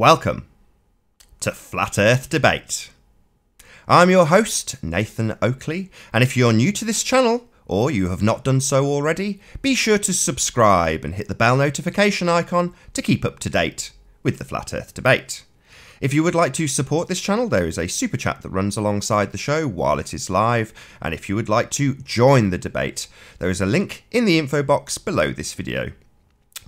Welcome to Flat Earth Debate. I'm your host, Nathan Oakley, and if you're new to this channel, or you have not done so already, be sure to subscribe and hit the bell notification icon to keep up to date with the Flat Earth Debate. If you would like to support this channel, there is a super chat that runs alongside the show while it is live, and if you would like to join the debate, there is a link in the info box below this video.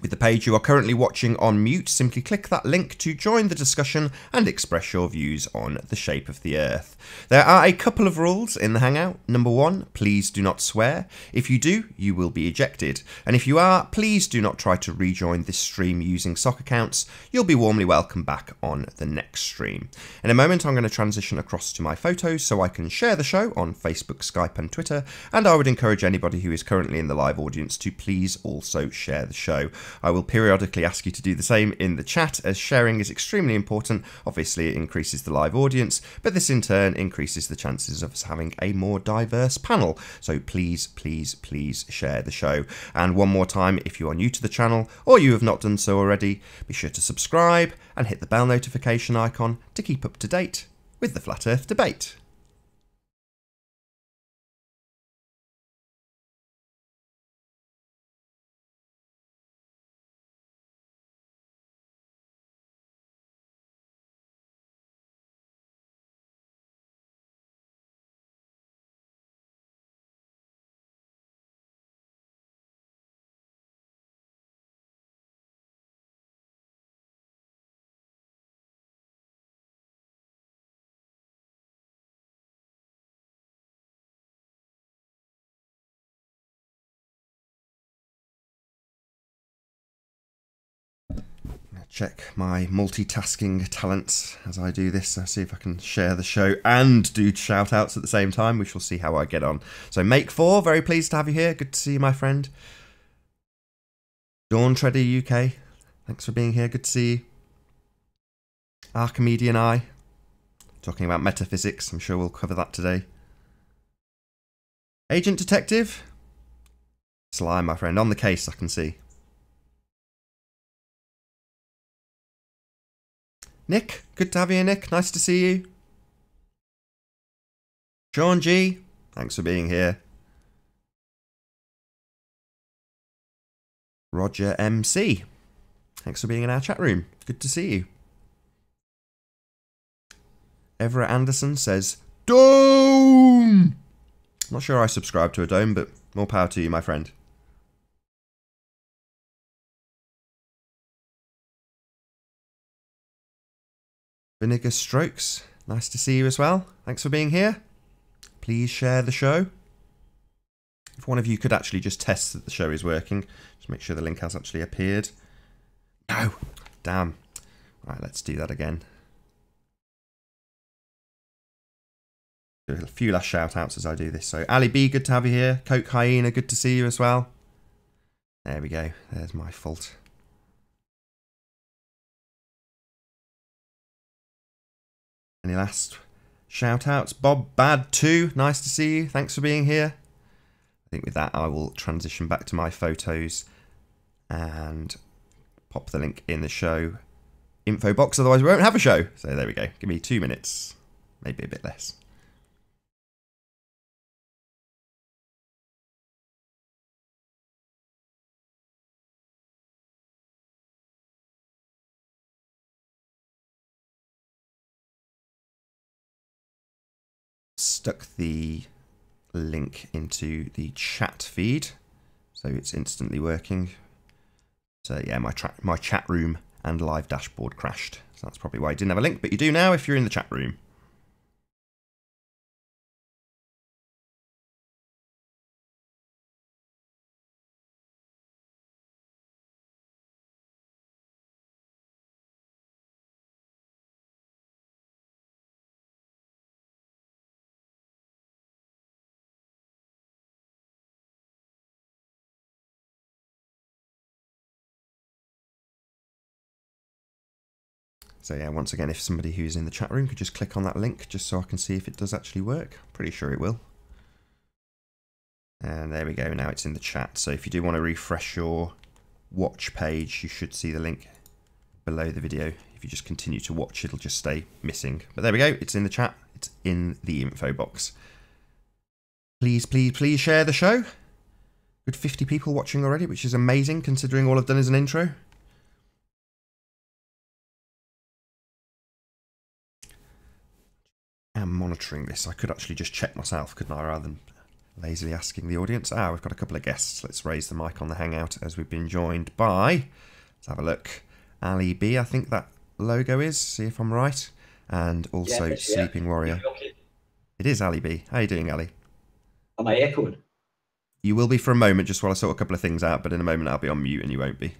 With the page you are currently watching on mute, simply click that link to join the discussion and express your views on the shape of the Earth. There are a couple of rules in the Hangout. Number one, please do not swear. If you do, you will be ejected. And if you are, please do not try to rejoin this stream using sock accounts. You'll be warmly welcome back on the next stream. In a moment, I'm going to transition across to my photos so I can share the show on Facebook, Skype and Twitter. And I would encourage anybody who is currently in the live audience to please also share the show. I will periodically ask you to do the same in the chat, as sharing is extremely important. Obviously, it increases the live audience, but this in turn increases the chances of us having a more diverse panel. So please, please, please share the show. And one more time, if you are new to the channel or you have not done so already, be sure to subscribe and hit the bell notification icon to keep up to date with the Flat Earth Debate. Check my multitasking talents as I do this. I'll see if I can share the show and do shout outs at the same time. We shall see how I get on. So Make 4, very pleased to have you here. Good to see you, my friend. Dawn Treader UK, thanks for being here. Good to see you. Archimedean Eye, talking about metaphysics. I'm sure we'll cover that today. Agent Detective, Sly, my friend, on the case, I can see. Nick, good to have you here, Nick. Nice to see you. Sean G, thanks for being here. Roger MC, thanks for being in our chat room. Good to see you. Everett Anderson says, Dome! Not sure I subscribe to a dome, but more power to you, my friend. Vinegar Strokes, nice to see you as well. Thanks for being here. Please share the show. If one of you could actually just test that the show is working, just make sure the link has actually appeared. No, damn. Right, let's do that again. Do a few last shout outs as I do this. So Ali B, good to have you here. Coke Hyena, good to see you as well. There we go. There's my fault. Any last shout outs? Bob Bad 2, nice to see you. Thanks for being here. I think with that I will transition back to my photos and pop the link in the show info box, otherwise we won't have a show. So there we go. Give me 2 minutes, maybe a bit less. Stuck the link into the chat feed, so it's instantly working. So yeah, my chat room and live dashboard crashed, so that's probably why I didn't have a link, but you do now if you're in the chat room. So yeah, once again, if somebody who's in the chat room could just click on that link just so I can see if it does actually work. Pretty sure it will. And there we go, now it's in the chat. So if you do want to refresh your watch page, you should see the link below the video. If you just continue to watch, it'll just stay missing. But there we go. It's in the chat. It's in the info box. Please, please, please share the show. Good 50 people watching already, which is amazing considering all I've done is an intro. I'm monitoring this. I could actually just check myself, couldn't I, rather than lazily asking the audience. We've got a couple of guests. Let's raise the mic on the Hangout as we've been joined by, let's have a look, Ali B, I think that logo is, see if I'm right, and also Sleeping Warrior. Okay. It is Ali B. How are you doing, Ali? Am I echoing? You will be for a moment, just while I sort a couple of things out, but in a moment I'll be on mute and you won't be.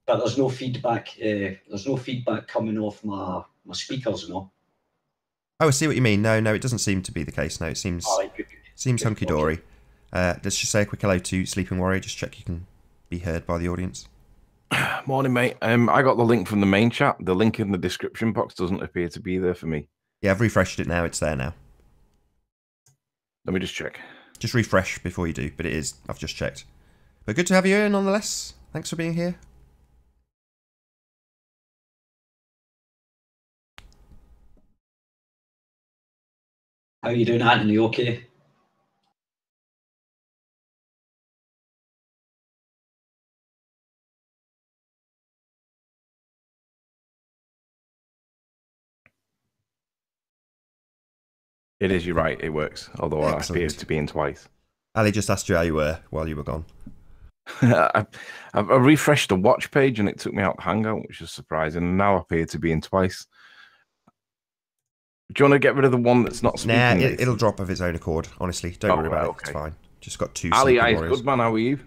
But there's no feedback. There's no feedback coming off my speakers, no. Oh, I see what you mean. No, it doesn't seem to be the case. No, it seems Good. seems hunky-dory. Let's just say a quick hello to Sleeping Warrior. Just check you can be heard by the audience. Morning, mate. I got the link from the main chat. The link in the description box doesn't appear to be there for me. Yeah, I've refreshed it now. It's there now. Let me just check. Just refresh before you do, but it is. I've just checked. But good to have you here nonetheless. Thanks for being here. How are you doing, Anthony? Okay? It is, you're right. It works. Although I appear to be in twice. Ali just asked you how you were while you were gone. I refreshed the watch page and it took me out the Hangout, which is surprising. And now I appear to be in twice. Do you want to get rid of the one that's not speaking? Nah, it'll drop of its own accord, honestly. Don't worry about it. It's fine. Just got two. Ali, good man. How are you?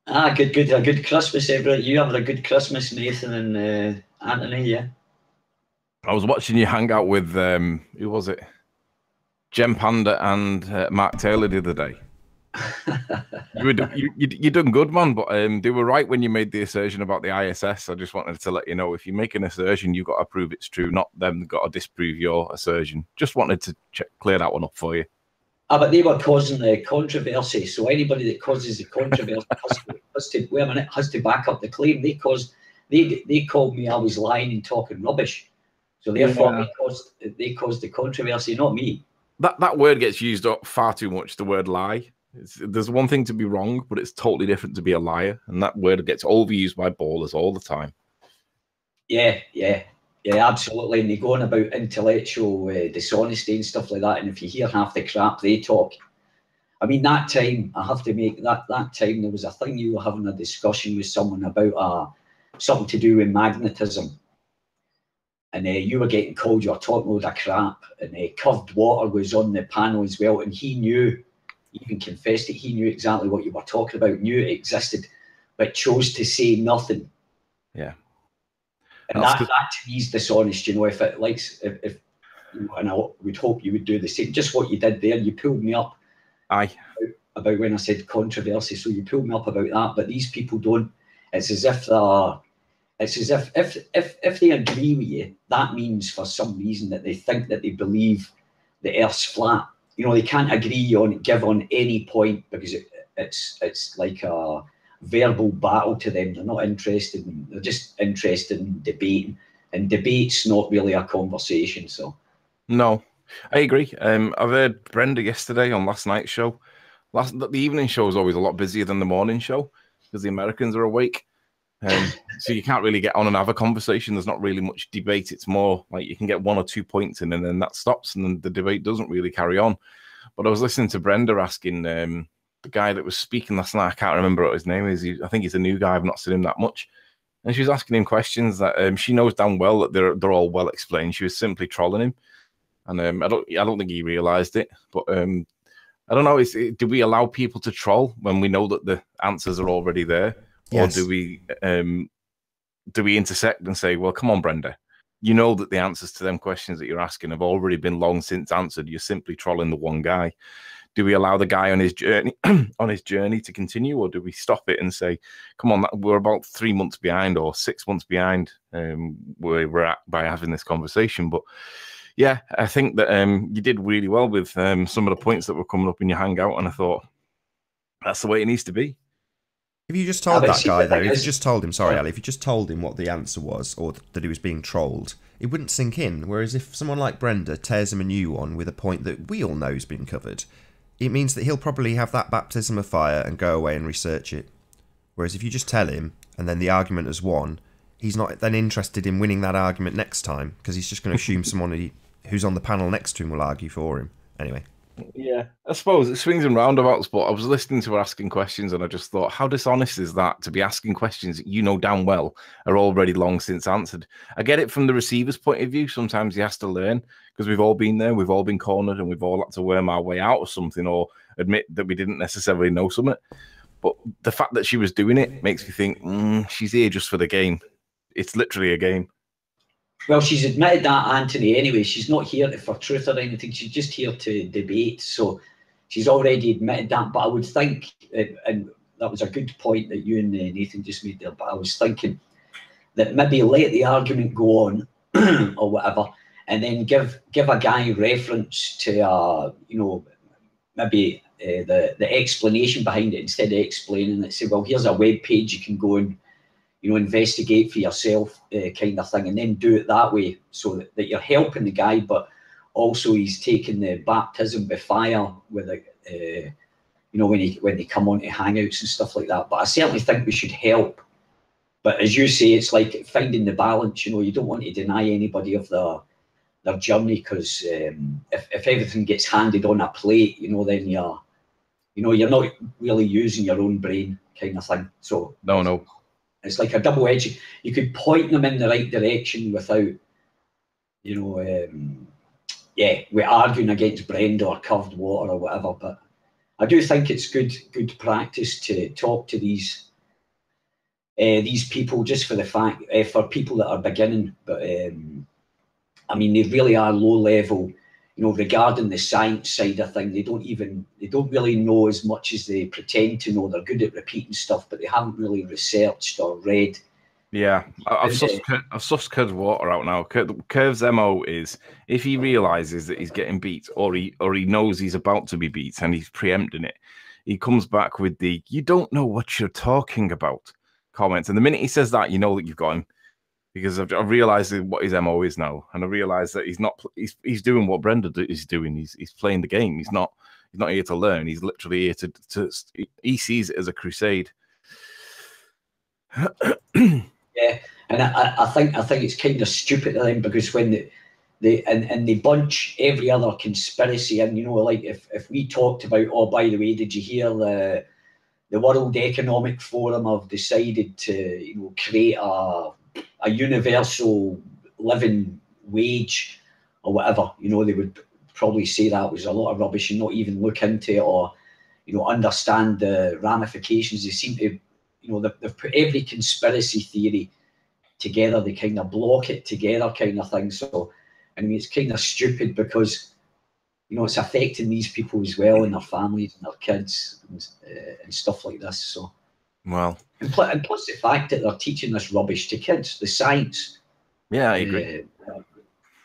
Good. A good Christmas, everybody. You having a good Christmas, Nathan and Anthony, yeah? I was watching you hang out with, who was it? Jem Panda and Mark Taylor the other day. You're doing good, man, but they were right when you made the assertion about the ISS. I just wanted to let you know, if you make an assertion, you've got to prove it's true, not them got to disprove your assertion. Just wanted to clear that one up for you. But they were causing the controversy, so anybody that causes the controversy has to back up the claim. They called me I was lying and talking rubbish, so therefore they caused the controversy, not me. That word gets used up far too much, the word lie. There's one thing to be wrong, but it's totally different to be a liar. And that word gets overused by ballers all the time. Yeah, absolutely. And they go on about intellectual dishonesty and stuff like that. And if you hear half the crap they talk, I mean, that time, I have to make that time, there was a thing you were having a discussion with someone about something to do with magnetism. And you were getting called, you were talking a load of crap. And Curved Water was on the panel as well. And he knew, even confessed it, he knew exactly what you were talking about, knew it existed, but chose to say nothing. Yeah. And that to me is dishonest, you know, if and I would hope you would do the same. Just what you did there, you pulled me up. Aye. About when I said controversy, so you pulled me up about that, but these people don't. It's as if if they agree with you, that means for some reason that they think that they believe the Earth's flat. You know, they can't give on any point because it's like a verbal battle to them. They're not interested they're just interested in debating. And debate's not really a conversation, so. No, I agree. I've heard Brenda yesterday on last night's show. The evening show is always a lot busier than the morning show because the Americans are awake. So you can't really get on and have a conversation. There's not really much debate. It's more like you can get 1 or 2 points in and then that stops and then the debate doesn't really carry on. But I was listening to Brenda asking the guy that was speaking last night, I can't remember what his name is. I think he's a new guy. I've not seen him that much. And she was asking him questions that she knows damn well that they're all well explained. She was simply trolling him. And I don't think he realised it. But I don't know. Do we allow people to troll when we know that the answers are already there? Yes. Or do we intersect and say, well, come on, Brenda, you know that the answers to them questions that you're asking have already been long since answered. You're simply trolling the one guy. Do we allow the guy on his journey to continue, or do we stop it and say, come on, we're about 3 months behind or 6 months behind where we're at by having this conversation? But yeah, I think that you did really well with some of the points that were coming up in your Hangout, and I thought that's the way it needs to be. If you just told but that see, guy, the though, thing if you is- just told him, sorry, Ali, if you just told him what the answer was, or that he was being trolled, it wouldn't sink in. Whereas if someone like Brenda tears him a new one with a point that we all know's been covered, it means that he'll probably have that baptism of fire and go away and research it. Whereas if you just tell him, and then the argument has won, he's not then interested in winning that argument next time, because he's just going to assume someone who's on the panel next to him will argue for him. Anyway. Yeah, I suppose it swings and roundabouts, but I was listening to her asking questions and I just thought, how dishonest is that to be asking questions that you know damn well are already long since answered? I get it from the receiver's point of view. Sometimes he has to learn because we've all been there, we've all been cornered, and we've all had to worm our way out of something or admit that we didn't necessarily know something. But the fact that she was doing it makes me think, she's here just for the game. It's literally a game. Well, she's admitted that, Anthony, anyway. She's not here for truth or anything. She's just here to debate. So she's already admitted that. But I would think, and that was a good point that you and Nathan just made there, but I was thinking that maybe let the argument go on or whatever, and then give a guy reference to, maybe the explanation behind it instead of explaining it. Say, well, here's a web page you can go and investigate for yourself, kind of thing, and then do it that way, so that you're helping the guy, but also he's taking the baptism by fire with it, when they come on to hangouts and stuff like that. But I certainly think we should help. But as you say, it's like finding the balance. You don't want to deny anybody of their journey, because if everything gets handed on a plate, then you're not really using your own brain, kind of thing. So no. It's like a double edge. You could point them in the right direction without, we're arguing against Brenda or curved water or whatever. But I do think it's good practice to talk to these people, just for the fact, for people that are beginning. But I mean, they really are low level. Regarding the science side of thing, they don't really know as much as they pretend to know. They're good at repeating stuff, but they haven't really researched or read. Yeah, I've sussed Curved Water out now. Curve's MO is, if he realizes that he's getting beat, or he knows he's about to be beat and he's preempting it, he comes back with the "you don't know what you're talking about" comments. And the minute he says that, you know that you've got him. Because I've realised what his MO is now, and I realise that he's doing what Brenda is doing. He's playing the game. He's not here to learn. He's literally here to he sees it as a crusade. Yeah, and I think it's kind of stupid of them, because when they bunch every other conspiracy, and like if we talked about, oh, by the way, did you hear the World Economic Forum have decided to create a universal living wage or whatever, they would probably say that was a lot of rubbish and not even look into it, or understand the ramifications. They seem to, they've put every conspiracy theory together. They kind of block it together, kind of thing. So I mean, it's kind of stupid, because it's affecting these people as well, and their families and their kids and stuff like this. So well, and plus the fact that they're teaching this rubbish to kids, the science. Yeah, I agree. They're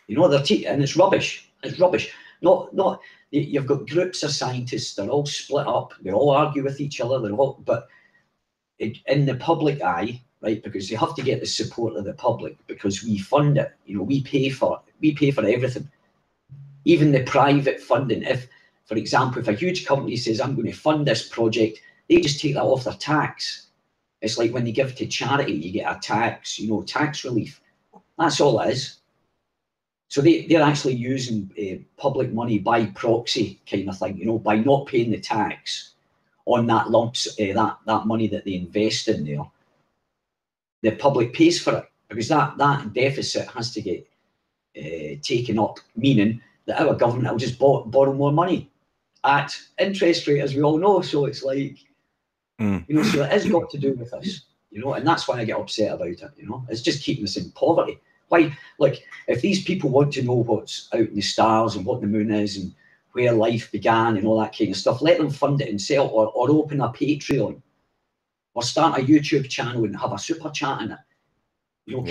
and it's rubbish. It's rubbish. Not. You've got groups of scientists. They're all split up. They all argue with each other. But in the public eye, right? Because they have to get the support of the public, because we fund it. We pay for it. We pay for everything, even the private funding. If, for example, if a huge company says, "I'm going to fund this project," they just take that off their tax. It's like when they give to charity, you get a tax, tax relief. That's all it is. So they're actually using public money by proxy, kind of thing, by not paying the tax on that lumps, that money that they invest in there. The public pays for it, because that deficit has to get taken up, meaning that our government will just borrow more money at interest rate, as we all know. So it's like, so it has got to do with us, and that's why I get upset about it. It's just keeping us in poverty. Why? Like, if these people want to know what's out in the stars and what the moon is and where life began and all that kind of stuff, let them fund it and sell, or open a Patreon, or start a YouTube channel and have a super chat in it.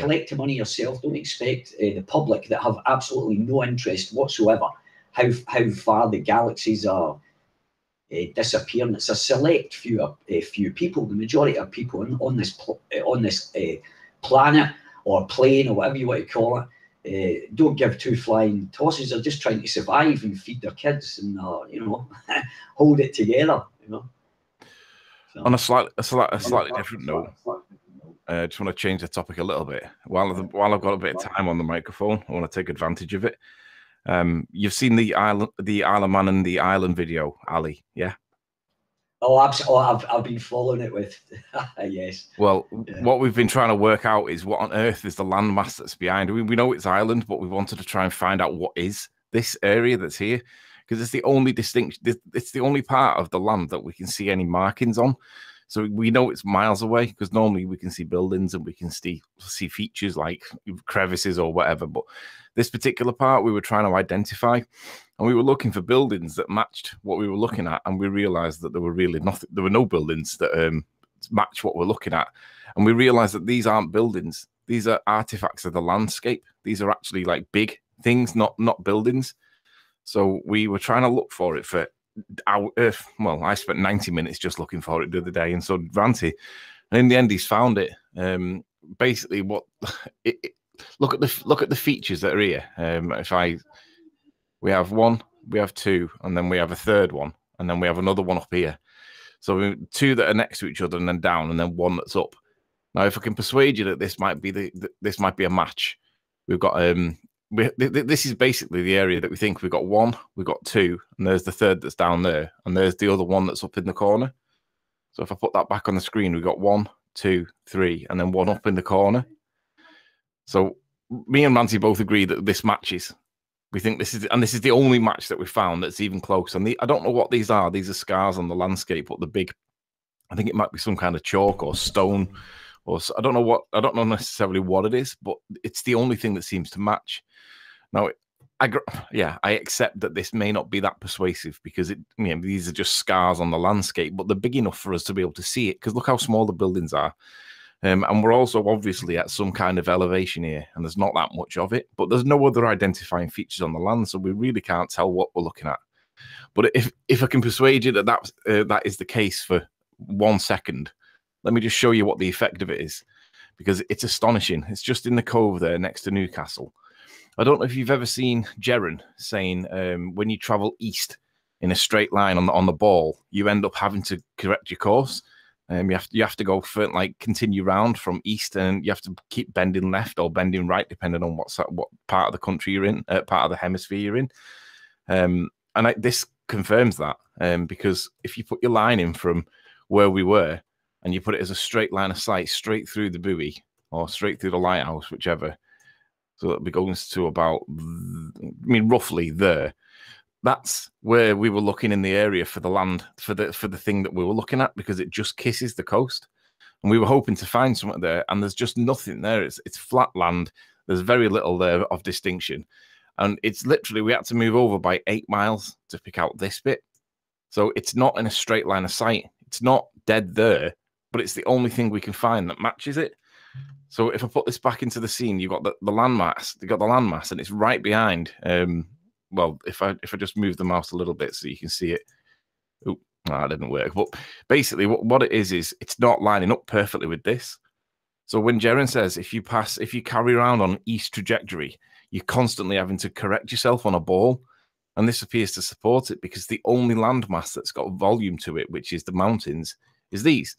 Collect the money yourself. Don't expect the public that have absolutely no interest whatsoever how far the galaxies are disappearing. It's a select few people. The majority of people on this planet or plane or whatever you want to call it don't give two flying tosses. They're just trying to survive and feed their kids and you know, hold it together. You know. So, on a slightly different note, I just want to change the topic a little bit. While I've got a bit of time on the microphone, I want to take advantage of it. You've seen the Isle of Man and the Island video, Ali, yeah? Oh, absolutely. I've been following it with, yes. Well, what we've been trying to work out is what on earth is the landmass that's behind. We know it's Ireland, but we wanted to try and find out what is this area that's here, because it's the only distinction. It's the only part of the land that we can see any markings on. So we know it's miles away, because normally we can see buildings and we can see features like crevices or whatever. But this particular part we were trying to identify, and we were looking for buildings that matched what we were looking at, and we realized that there were really nothing. There were no buildings that match what we're looking at, and we realized that these aren't buildings. These are artifacts of the landscape. These are actually like big things, not buildings. So we were trying to look for it for well, I spent 90 minutes just looking for it the other day, and so did Ranty. And in the end, he's found it. Basically, look at the features that are here. We have one, we have two, and then we have a third one, and then we have another one up here. So two that are next to each other, and then down, and then one that's up. Now, if I can persuade you that this might be a match, we've got this is basically the area that we think we've got one, we've got two, and there's the third that's down there, and there's the other one that's up in the corner. So if I put that back on the screen, we've got 1, 2, 3, and then one up in the corner. So me and Ranty both agree that this matches. We think this is the only match that we found that's even close. And I don't know what these are. These are scars on the landscape, but the big, I think it might be some kind of chalk or stone, or I don't know necessarily what it is, but it's the only thing that seems to match. Now, I accept that this may not be that persuasive, because these are just scars on the landscape, but they're big enough for us to be able to see it, because look how small the buildings are. And we're also obviously at some kind of elevation here, and there's not that much of it, but there's no other identifying features on the land, so we really can't tell what we're looking at. But if I can persuade you that that is the case for 1 second, let me just show you what the effect of it is, because it's astonishing. It's just in the cove there next to Newcastle. I don't know if you've ever seen Gerron saying when you travel east in a straight line on the ball, you end up having to correct your course. You have to go for continue round from east, and you have to keep bending left or bending right, depending on what part of the country you're in, part of the hemisphere you're in. This confirms that, because if you put your line in from where we were and you put it as a straight line of sight straight through the buoy or straight through the lighthouse, whichever, so that be going to about, roughly there. That's where we were looking in the area for the land, for the thing that we were looking at, because it just kisses the coast. And we were hoping to find something there, and there's just nothing there. It's flat land. There's very little there of distinction. And it's literally, we had to move over by 8 miles to pick out this bit. So it's not in a straight line of sight. It's not dead there, but it's the only thing we can find that matches it. So if I put this back into the scene, you've got the landmass. You've got the landmass, and it's right behind. Well, if I just move the mouse a little bit so you can see it. Oh, that didn't work. But basically, what it is it's not lining up perfectly with this. So when Gerron says if you carry around on east trajectory, you're constantly having to correct yourself on a ball, and this appears to support it, because the only landmass that's got volume to it, which is the mountains, is these.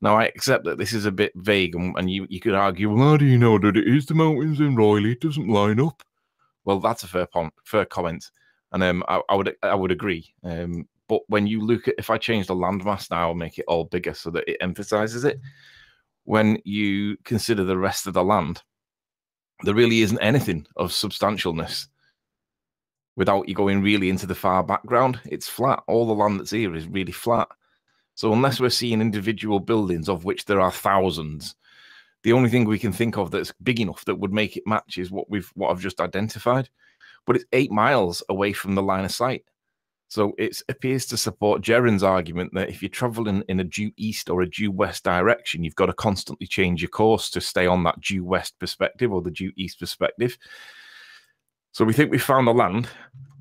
Now, I accept that this is a bit vague, and you could argue, well, how do you know that it is the mountains in Riley? It doesn't line up. Well, that's a fair comment, and I would agree. But when you look at, if I change the landmass now, I'll make it all bigger so that it emphasizes it. When you consider the rest of the land, there really isn't anything of substantialness. Without you going really into the far background, it's flat. All the land that's here is really flat. So unless we're seeing individual buildings, of which there are thousands, the only thing we can think of that's big enough that would make it match is what I've just identified. But it's 8 miles away from the line of sight. So it appears to support Gerron's argument that if you're traveling in a due east or a due west direction, you've got to constantly change your course to stay on that due west perspective or the due east perspective. So we think we found the land.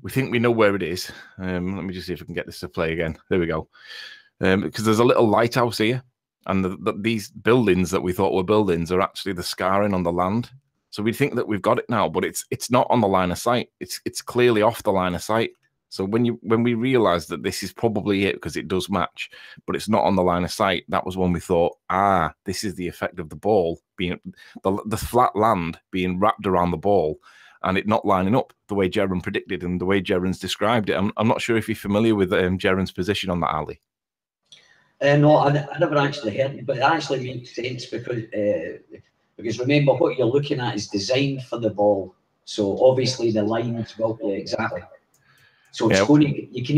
We think we know where it is. Let me just see if I can get this to play again. There we go. Because there's a little lighthouse here, and these buildings that we thought were buildings are actually the scarring on the land. So we think that we've got it now, but it's not on the line of sight. It's clearly off the line of sight. So when we realised that this is probably it, because it does match, but it's not on the line of sight, that was when we thought, this is the effect of the ball being the flat land being wrapped around the ball, and it not lining up the way Jeran predicted and the way Jeran's described it. I'm not sure if you're familiar with Jeran's position on that, Ali. No, I never actually heard it, but it actually makes sense because remember, what you're looking at is designed for the ball. So obviously the lines will be exactly. So it's going to, you can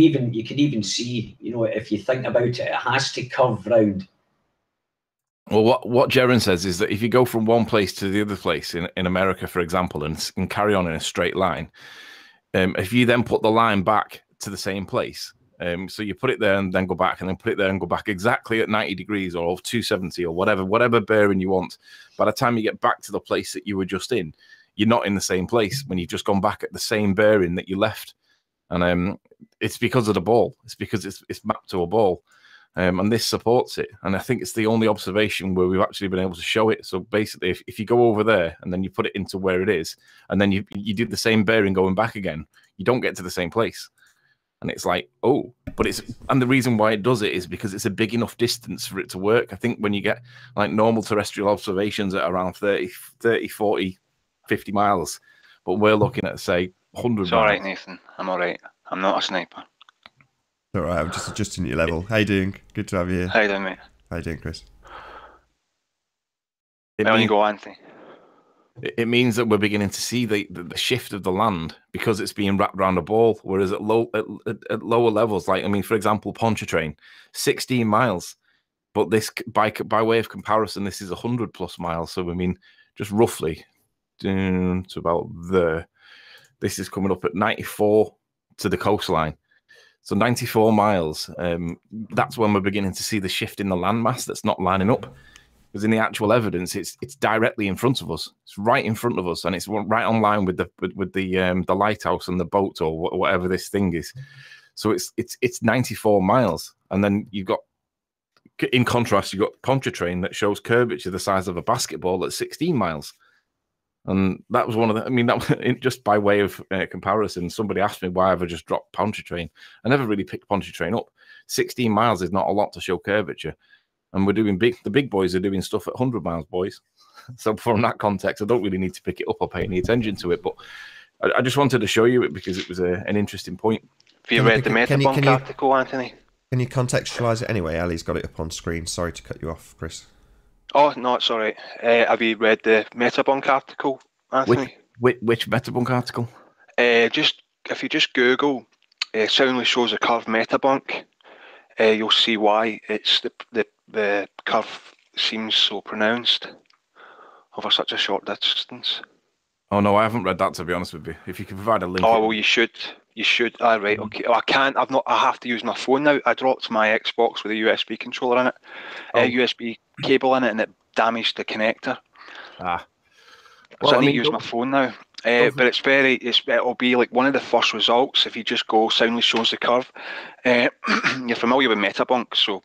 even see, if you think about it, it has to curve round. Well, what Jeran says is that if you go from one place to the other place in America, for example, and carry on in a straight line, if you then put the line back to the same place, so you put it there and then go back, and then put it there and go back exactly at 90 degrees or 270 or whatever bearing you want, by the time you get back to the place that you were just in, you're not in the same place when you've just gone back at the same bearing that you left. And it's because of the ball. It's because it's mapped to a ball. And this supports it. And I think it's the only observation where we've actually been able to show it. So basically, if you go over there and then you put it into where it is, and then you do the same bearing going back again, you don't get to the same place. And it's like, and the reason why it does it is because it's a big enough distance for it to work. I think when you get like normal terrestrial observations at around 30, 40, 50 miles, but we're looking at, say, 100 miles. It's all right, Nathan. I'm all right. I'm not a sniper. All right, I'm just adjusting your level. How you doing? Good to have you here. How you doing, mate? How you doing, Chris? There you go, Anthony. It means that we're beginning to see the shift of the land because it's being wrapped around a ball, whereas at lower levels, like, I mean, for example, Pontchartrain, 16 miles. But this, by way of comparison, this is 100 plus miles. So, I mean, just roughly to about there. This is coming up at 94 to the coastline. So 94 miles. That's when we're beginning to see the shift in the landmass that's not lining up. Because in the actual evidence, it's directly in front of us. It's right in front of us, and it's right on line with the lighthouse and the boat or whatever this thing is. So it's 94 miles, and then you've got, in contrast, you've got Pontchartrain that shows curvature the size of a basketball at 16 miles. And that was one of the, I mean, that just by way of comparison, somebody asked me why have I just dropped Pontchartrain. I never really picked Pontchartrain up. 16 miles is not a lot to show curvature. And we're doing the big boys are doing stuff at 100 miles, boys. So from that context, I don't really need to pick it up or pay any attention to it. But I just wanted to show you it because it was an interesting point. Have you read the Metabunk article, Anthony? Can you contextualise it anyway? Ali's got it up on screen. Sorry to cut you off, Chris. Oh, no, it's all right. Have you read the Metabunk article, Anthony? Which Metabunk article? If you just Google Soundly Shows a Curve Metabunk, you'll see why it's the curve seems so pronounced over such a short distance. Oh no, I haven't read that, to be honest with you. If you can provide a link. Oh well, you should. All right, okay. Oh, I can't. I have to use my phone now. I dropped my Xbox with a USB controller in it, USB cable in it, and it damaged the connector. So I need to use my phone now. But it'll be like one of the first results if you just go Soundly Shows the Curve. You're familiar with Metabunk, so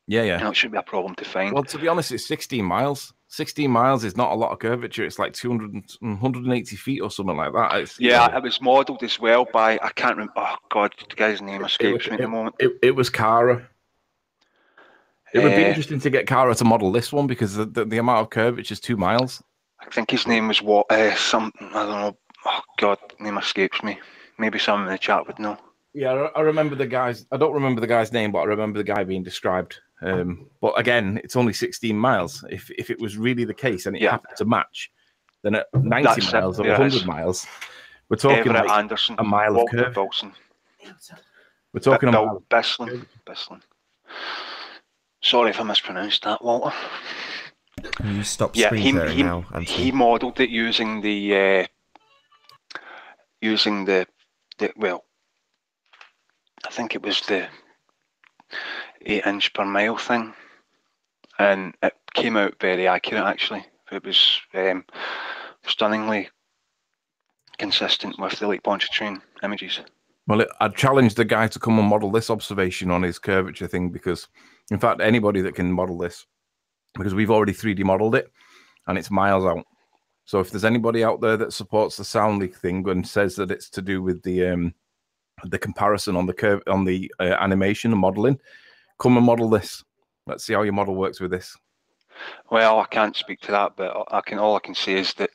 yeah, it shouldn't be a problem to find. Well, to be honest, it's 16 miles. 16 miles is not a lot of curvature. It's like 180 feet or something like that. It was modelled as well by, I can't remember, oh God, the guy's name escapes me at the moment. It was Cara. It would be interesting to get Cara to model this one because the amount of curvature is 2 miles. I think his name was something, I don't know. Oh God, name escapes me. Maybe someone in the chat would know. Yeah, I remember the guys. I don't remember the guy's name, but I remember the guy being described. But again, it's only 16 miles. If it was really the case and it happened to match, then at 90 miles or 100 miles, we're talking Everett like Anderson, a mile Walter of curve. Wilson. We're talking about Beslin. Sorry if I mispronounced that, Walter. Can you stop screen sharing now, Anthony? He modelled it using the well, I think it was the 8" per mile thing, and it came out very accurate. Actually, it was stunningly consistent with the Lake Pontchartrain images. Well, I'd challenge the guy to come and model this observation on his curvature thing, because, in fact, anybody that can model this, because we've already 3D modeled it, and it's miles out. So if there's anybody out there that supports the sound leak thing and says that it's to do with the comparison on the curve on the animation and modeling, come and model this. Let's see how your model works with this. Well, I can't speak to that, but all I can say is that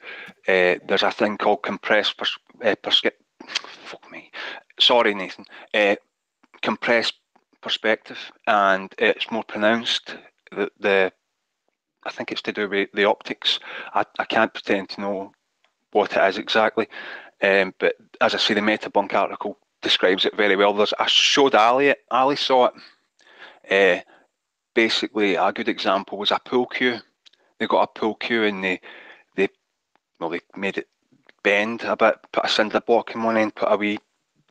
there's a thing called compressed fuck me. Sorry, Nathan. Compressed perspective, and it's more pronounced. I think it's to do with the optics. I can't pretend to know what it is exactly, but as I say, the Metabunk article describes it very well. I showed Ali it. Ali saw it. Basically, a good example was a pool cue. They got a pool cue and they made it bend a bit, put a cinder block in one end, put a wee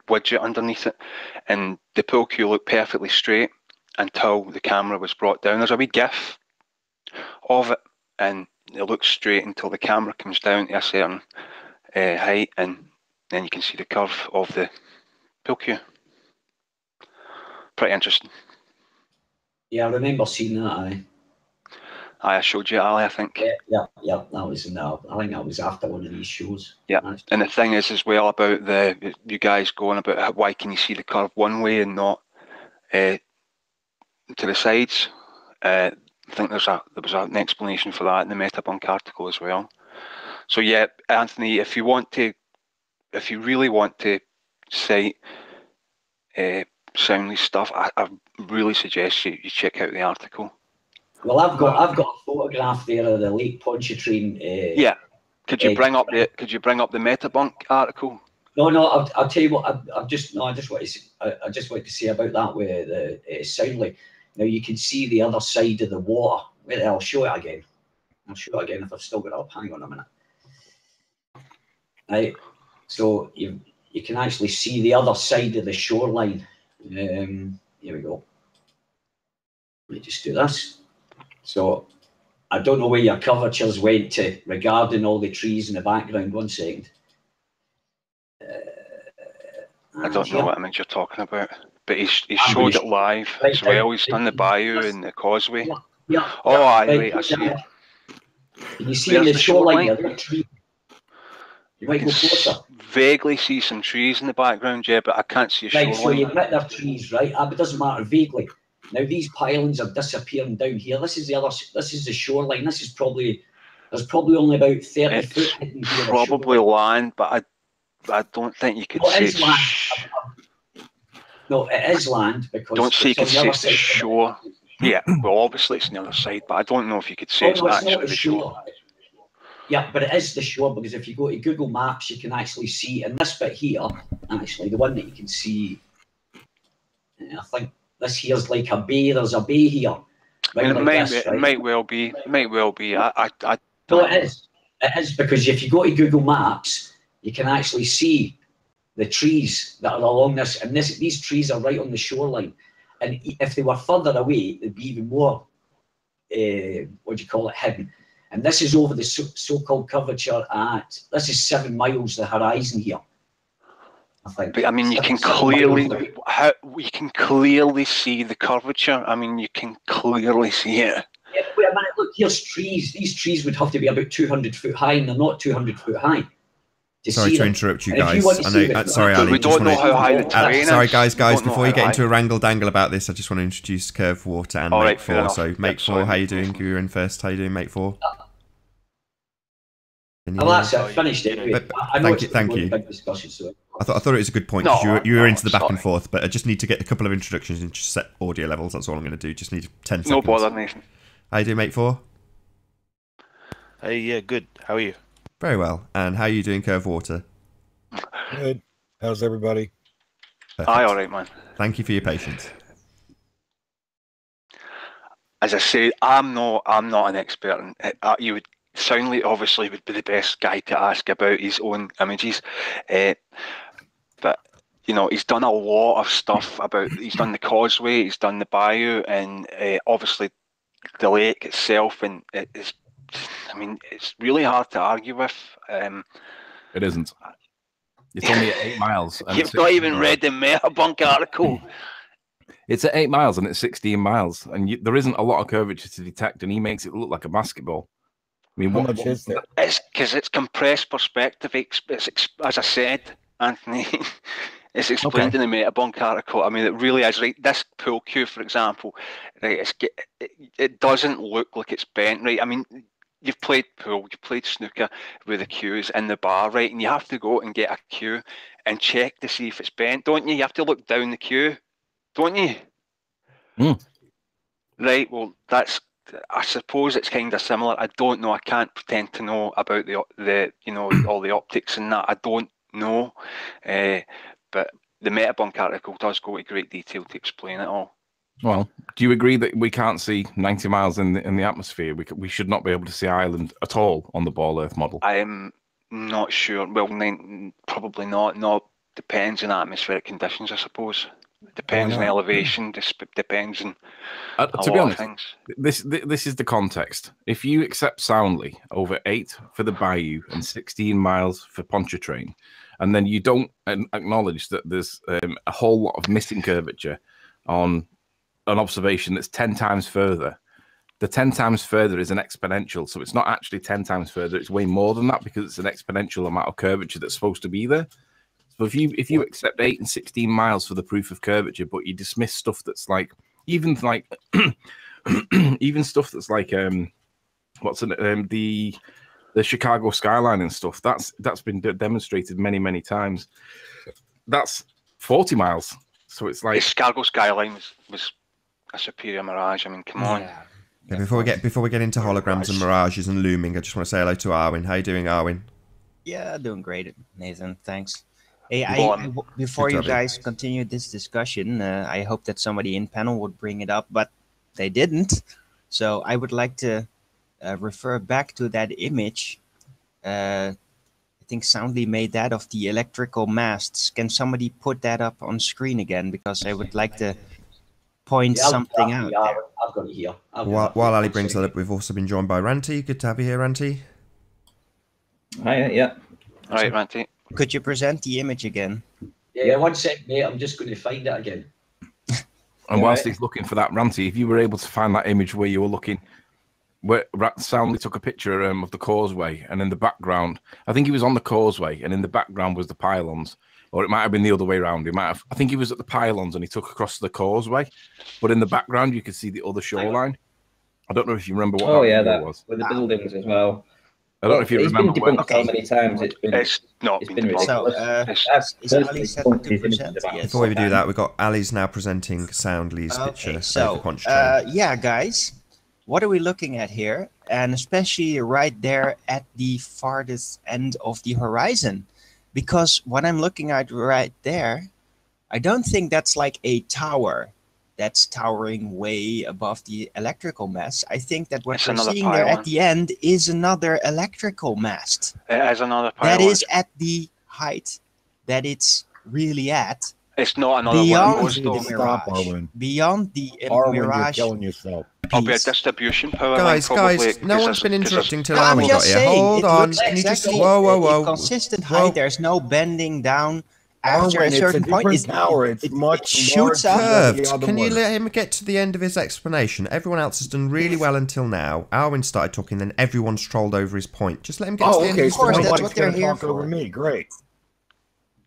widget underneath it, and the pool cue looked perfectly straight until the camera was brought down. There's a wee GIF of it, and it looks straight until the camera comes down to a certain height, and then you can see the curve of the pool cue. Pretty interesting. Yeah, I remember seeing that. I showed you, Ali, I think. Yeah. That was I think that was after one of these shows. Yeah, and the thing is as well about you guys going about why can you see the curve one way and not to the sides. I think there was an explanation for that in the Metabunk article as well. So yeah, Anthony, if you really want to cite Soundly stuff, I really suggest you check out the article. Well, I've got a photograph there of the Lake Pontchartrain. Yeah, could you bring up the Metabunk article? No, I'll tell you what. I just want to say about that with the Soundly. Now you can see the other side of the water. Wait, I'll show it again. If I've still got it up. Hang on a minute. Right, so you can actually see the other side of the shoreline. Here we go. Let me just do this. So I don't know where your curvatures went to regarding all the trees in the background. 1 second. I don't know what image you're talking about, but he's showed it live as well. He's done the bayou and the causeway. Yeah. Oh, right, I see it. Can you see the shoreline? You might go closer. Vaguely see some trees in the background, yeah, but I can't see a shoreline. Right, so you admit they're trees, right? But it doesn't matter, vaguely. Now these pilings are disappearing down here. This is the shoreline. There's probably only about 30 foot hidden here. Probably land, but I don't think you could say it's land. No, it is land because don't say you could say it's the shore. Yeah, well, obviously it's on the other side, but I don't know if you could say it's actually the shore. Yeah, but it is the shore because if you go to Google Maps, you can actually see in this bit here, actually, the one that you can see, I think this here's like a bay. There's a bay here. Right, it might well be. No, it is. It is because if you go to Google Maps, you can actually see the trees that are along this, and these trees are right on the shoreline. And if they were further away, they'd be even more, hidden. And this is over the so-called curvature this is 7 miles the horizon here, I think. But I mean, you can clearly see the curvature. I mean, you can clearly see it. Yeah, wait a minute, look, here's trees. These trees would have to be about 200 foot high, and they're not 200 foot high. Sorry to interrupt you guys. Sorry, Ali. We don't know how high the terrain is. Sorry, guys. Before you get into a wrangle-dangle about this, I just want to introduce Curve Water and Mate 4. So, Mate 4, how you doing? You were in first. How you doing, Mate 4? Well, that's it. Finished it. Thank you. I thought it was a good point because you were into the back and forth, but I just need to get a couple of introductions and just set audio levels. That's all I'm going to do. Just need 10 seconds. No bother, Nathan. How you doing, Mate 4? Hey, yeah, good. How are you? Very well. And how are you doing, Curve Water? Good. How's everybody? Perfect. Aye, all right, man. Thank you for your patience. As I said, I'm not an expert in it. You would Soundly obviously would be the best guy to ask about his own images, but you know, he's done a lot of stuff he's done the causeway, he's done the bayou, and obviously the lake itself, and it's really hard to argue with. It isn't. It's only at 8 miles. And You've not even read the Metabunk article. It's at 8 miles and it's 16 miles, and there isn't a lot of curvature to detect, and he makes it look like a basketball. I mean, How much is there? It's because it's compressed perspective. As I said, Anthony, it's explained in the Metabunk article. I mean, it really is. Right, this pool cue, for example, right, it doesn't look like it's bent. Right, I mean, you've played pool, you've played snooker with the cues in the bar, right, and you have to go and get a cue and check to see if it's bent, don't you? You have to look down the cue, don't you? Right. Well, I suppose it's kind of similar. I don't know. I can't pretend to know about the all the optics and that. I don't know. But the Metabunk article does go into great detail to explain it all. Well, do you agree that we can't see 90 miles in the atmosphere? We should not be able to see Ireland at all on the Ball Earth model. I am not sure. Well, probably not. No, depends on atmospheric conditions, I suppose. Depends on elevation. Depends on to be honest, this is the context. If you accept soundly over 8 for the Bayou and 16 miles for Pontchartrain, and then you don't acknowledge that there's a whole lot of missing curvature on an observation that's 10 times further. The 10 times further is an exponential, so it's not actually 10 times further. It's way more than that because it's an exponential amount of curvature that's supposed to be there. So if you accept 8 and 16 miles for the proof of curvature, but you dismiss stuff that's like even stuff that's like the Chicago skyline and stuff, that's been demonstrated many times. That's 40 miles. So it's like the Chicago skyline was a superior mirage. I mean, come on. Yeah, before we get into holograms and mirages and looming, I just want to say hello to Arwin. How you doing, Arwin? Yeah, doing great, Nathan. Thanks. Hey, before you guys continue this discussion, I hope that somebody in panel would bring it up, but they didn't. So I would like to refer back to that image. I think Soundly made that of the electrical masts. Can somebody put that up on screen again? Because I would like to point something out. Yeah, I've got it here. While Ali brings that up, we've also been joined by Ranty. Good to have you here, Ranty. Hi, yeah. All right, Ranty. Could you present the image again? Yeah, 1 sec, mate. I'm just going to find it again. And whilst he's looking for that, Ranty, if you were able to find that image where you were looking, where Soundly took a picture of the causeway, and in the background, I think he was on the causeway, and in the background was the pylons, or it might have been the other way around. I think he was at the pylons and he took across the causeway, but in the background you could see the other shoreline. I don't know if you remember what that was. With the buildings as well. I don't know if you remember. Been debunked so many times. It's been Before we do that, we've got Ali's now presenting Soundly's picture. So, yeah, guys, what are we looking at here? And especially right there at the farthest end of the horizon, because what I'm looking at right there, I don't think that's like a tower that's towering way above the electrical mast. I think that what we're seeing there at the end is another electrical mast. It is another pylon. That is at the height that it's really at. It's not another beyond one. The mirage. Beyond the mirage. You're killing yourself. Probably a distribution power guys, line. Guys, no one's been interrupting till Army got here. Hold on. Can you just... Whoa. Consistent height. There's no bending down. After a certain point, it's much shoots up. Curved. Can you let him get to the end of his explanation? Everyone else has done really well until now. Arwin started talking, then everyone's trolled over his point. Just let him get to the end of his point. That's what they're here for. Over me. Great.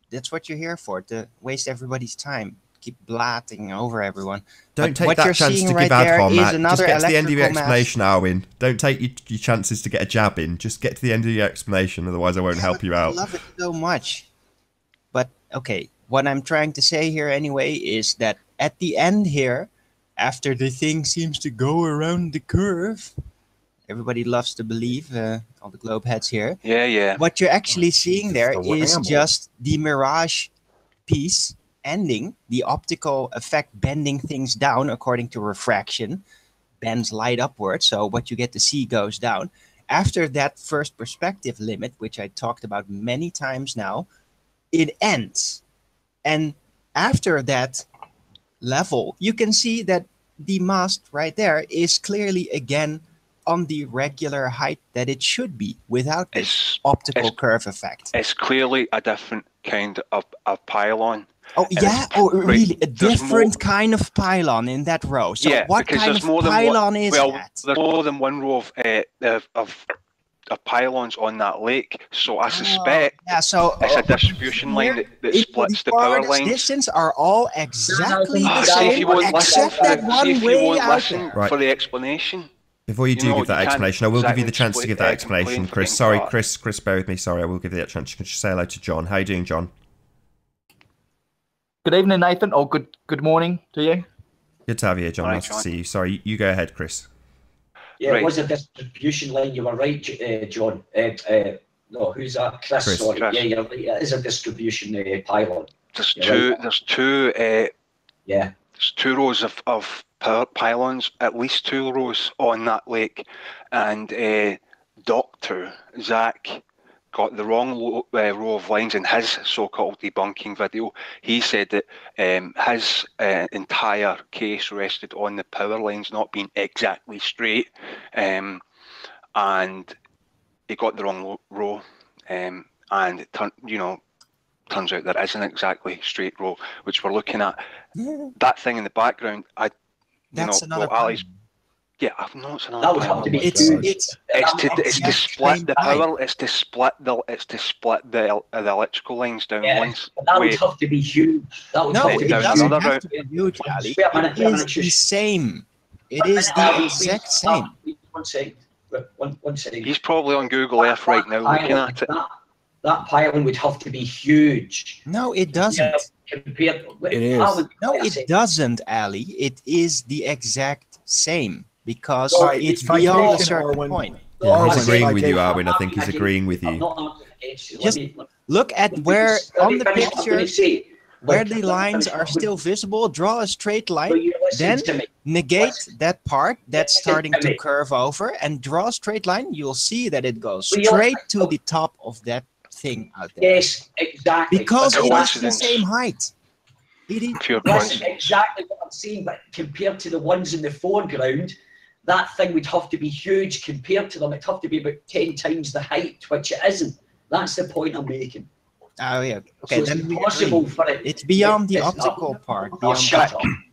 That's what you're here for, to waste everybody's time. Keep blatting over everyone. Don't take that chance to give Adhom, Matt. Just get to the end of your explanation, Arwin. Don't take your chances to get a jab in. Just get to the end of your explanation, otherwise I won't help you out. I love it so much. But, okay, what I'm trying to say here anyway is that at the end here, after the thing seems to go around the curve, everybody loves to believe, all the globe heads here. Yeah. What you're actually seeing there is just the mirage piece ending, the optical effect bending things down according to refraction, bends light upward, so what you get to see goes down. After that first perspective limit, which I talked about many times now, it ends. And after that level, you can see that the mast right there is clearly again on the regular height that it should be without this optical curve effect. It's clearly a different kind of pylon. Oh, yeah? Oh, really? A different kind of pylon in that row. So yeah, what kind of pylon is that? There's more than one row of pylons on that lake. So I suspect it's a distribution line that splits the power lines. Distance are all exactly the same, except that one way out there. For the explanation. Before you do give that explanation, I will give you the chance to give that explanation, Chris. Sorry, Chris, bear with me. Sorry, I will give you that chance. You can just say hello to John. How you doing, John? Good evening, Nathan, or good morning to you. Good to have you here, John. Nice to see you. Sorry, you go ahead, Chris. Yeah, it was a distribution line. You were right, John. No, who's that? Chris. Sorry. Chris. Yeah, you're right. It is a distribution pylon. There's two rows of power pylons, at least 2 rows on that lake, and Dr. Zach got the wrong row of lines in his so-called debunking video. He said that his entire case rested on the power lines not being exactly straight, and he got the wrong row, and it turns out there is an exactly straight row, which we're looking at. That thing in the background, That's another pylon. Yeah, I've not. It's another. That would have to be. It's to split the power. It's to split the electrical lines down once. That would have to be huge. That would have to be doesn't have to be huge, Ali. It is the same. It is the exact same. One second. He's probably on Google Earth right now looking at it. That pylon would have to be huge. No, it doesn't. It is. No, it doesn't, Ali. It is the exact same. Because it's beyond a certain point. Yeah, he's agreeing with you, Arwin. I think he's agreeing with you. Just look at where on the picture, where the lines are still visible, draw a straight line, then negate that part that's starting to curve over, and draw a straight line. You'll see that it goes straight to the top of that thing out there. Yes, exactly. Because it is the same height. That's exactly what I'm saying, but compared to the ones in the foreground, that thing would have to be huge compared to them. It'd have to be about 10 times the height, which it isn't. That's the point I'm making. Oh, yeah. Okay, so it's impossible for it. It's beyond the optical part, beyond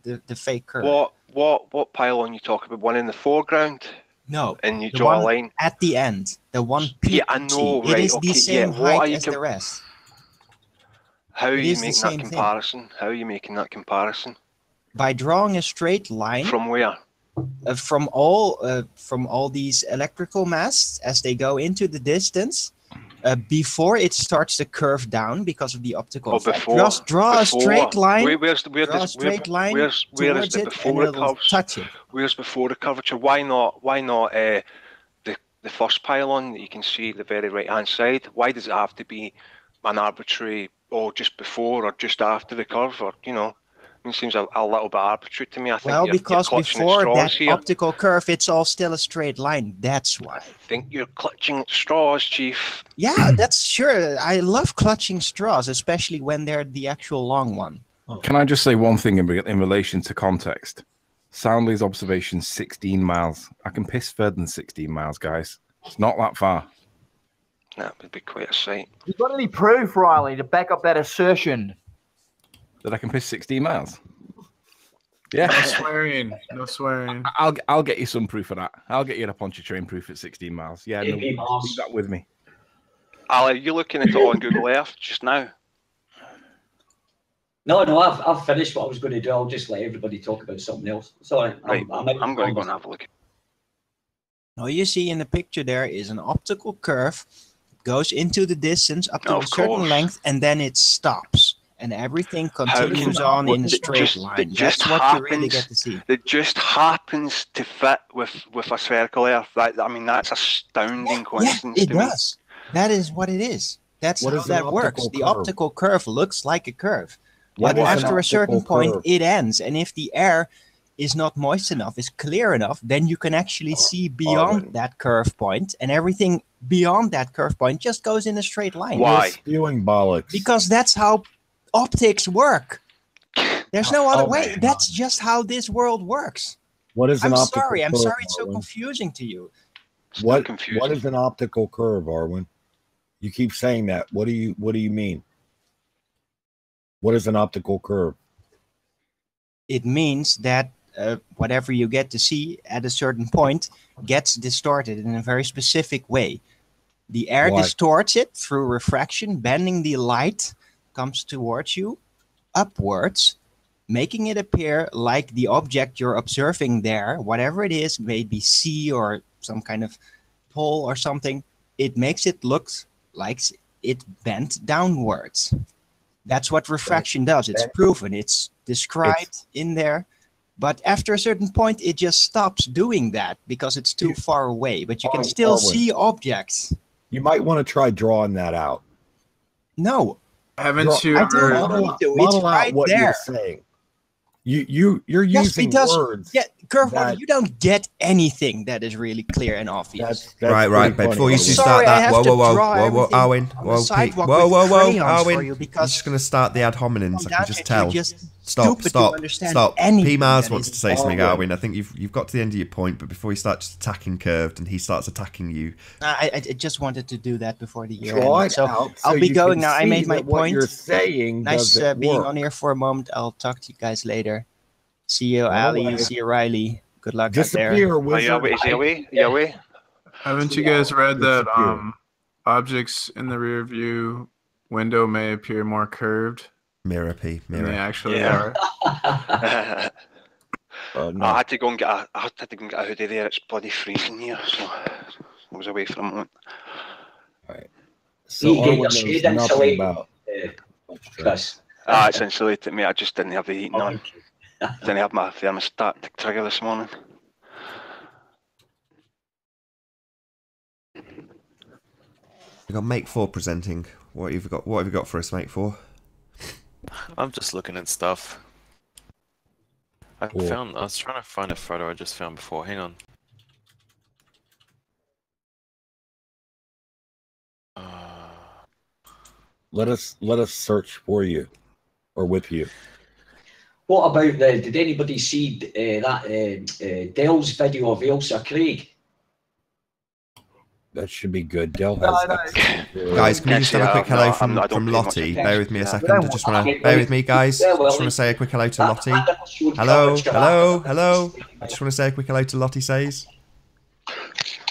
the fake curve. What pylon you talk about? One in the foreground? No. And you draw a line? At the end. The one Yeah, I know, right. It is the same height as the rest. How are you making that comparison? How are you making that comparison? By drawing a straight line. From where? From all these electrical masts as they go into the distance, before it starts to curve down because of the optical effect. Just draw a straight line. Where is it before it curves? Touch it. Where's before the curvature? Why not the first pylon that you can see at the very right hand side? Why does it have to be an arbitrary just before or just after the curve, or it seems a little bit arbitrary to me. I think because before that optical curve, it's all still a straight line. That's why. I think you're clutching at straws, Chief. Yeah, that's sure. I love clutching straws, especially when they're the actual long one. Can I just say one thing in relation to context? Soundly's observation, 16 miles. I can piss further than 16 miles, guys. It's not that far. That would be quite a sight. You got any proof, Riley, to back up that assertion? That I can piss 16 miles? Yeah. No swearing. I'll get you some proof of that. I'll get you a Pontchartrain proof at 16 miles. Yeah, leave that with me. Ali, you're looking at it on Google Earth just now? No, I've finished what I was going to do. I'll just let everybody talk about something else. Sorry, right. I'm going to go and have a look. All you see in the picture there is an optical curve, goes into the distance up to a certain length, and then it stops. And everything continues on in a straight line. That's what you really get to see. It just happens to fit with a spherical Earth. That's astounding coincidence. Yeah, it does. That is what it is. That's how that works. The optical curve looks like a curve. But after a certain point, it ends. And if the air is not moist enough, is clear enough, then you can actually see beyond that curve point, and everything beyond that curve point just goes in a straight line. Why? Spewing bollocks. Because that's how optics work. There's no other way. That's just how this world works. What is an optical curve? I'm sorry it's so confusing to you. What confusing. is an optical curve, Arwen? You keep saying that. What do you mean? What is an optical curve? It means that whatever you get to see at a certain point gets distorted in a very specific way. The air Why? distorts it through refraction, bending the light comes towards you upwards, making it appear like the object you're observing there, whatever it is, maybe sea or some kind of pole or something, it makes it look like it bent downwards. That's what refraction does. It's proven. It's described in there. But after a certain point, it just stops doing that because it's too far away. But you can still see objects. You might want to try drawing that out. No. Haven't you I ever... don't need to. It's Model right out what there. you're saying. You're using words. Yeah, Curveball, that- you don't get anything that is really clear and obvious. That's Right, pretty but before funny. you I'm two sorry, start I that, have whoa, to whoa, whoa, draw whoa, whoa, everything Arwen, on the whoa, Pete, sidewalk whoa, with whoa, whoa, crayons for Arwen, you you're because just going to start the ad hominems, I can just tell. Stop, Stop. P. Mars wants to say something, Arwen. Arwen. I think you've got to the end of your point, but before you start just attacking Curved and he starts attacking you. I just wanted to do that before the year Draw ended. it So out I'll be you going can now. I see made my that what point. you're saying Nice doesn't being work. on here for a moment. I'll talk to you guys later. See you, Run Ali. away. See you, Riley. Good luck out Disappear, there. wizard. Is he away? Are you away? Haven't you guys read that Disappear. objects in the rear view window may appear more curved Mirror, P. than they Mirror. actually Yeah. are? No. I had to go and get a hoodie there. It's bloody freezing here, so I was away for a moment. So You get Arwen your knows shade nothing insulated, about. Chris. It's insulated, mate. I just didn't have the heating on. Didn't have my thermostat to trigger this morning. We've got Make 4 presenting. What have you got for us, Make 4? I'm just looking at stuff. I Cool. was trying to find a photo I just found before. Hang on. Let us search for you, or with you. What about did anybody see that Dell's video of Ailsa Craig? That should be good. Dell has Guys, can we just have a quick hello from Lottie? Bear with me a second. I just want to bear with me, guys. I just want to say a quick hello to Lottie. Hello. I just want to say a quick hello to Lottie says.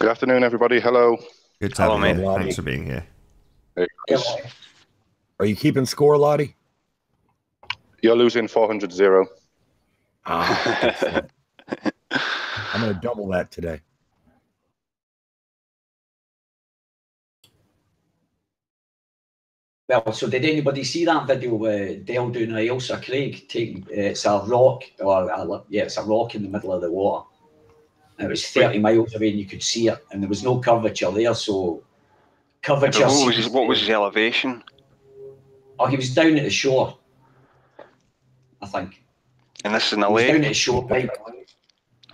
Good afternoon, everybody. Hello. Good to have you mate. here. Thanks for being here. Are you keeping score, Lottie? You're losing 400-0. I'm going to double that today. Well, so did anybody see that video where Dell doing a Ailsa Craig taking it's a rock it's a rock in the middle of the water. And it was 30 miles away and you could see it and there was no curvature there, so curvature. What was his elevation? Oh, he was down at the shore, I think. And this is in a He was lake? down at the shore. Right?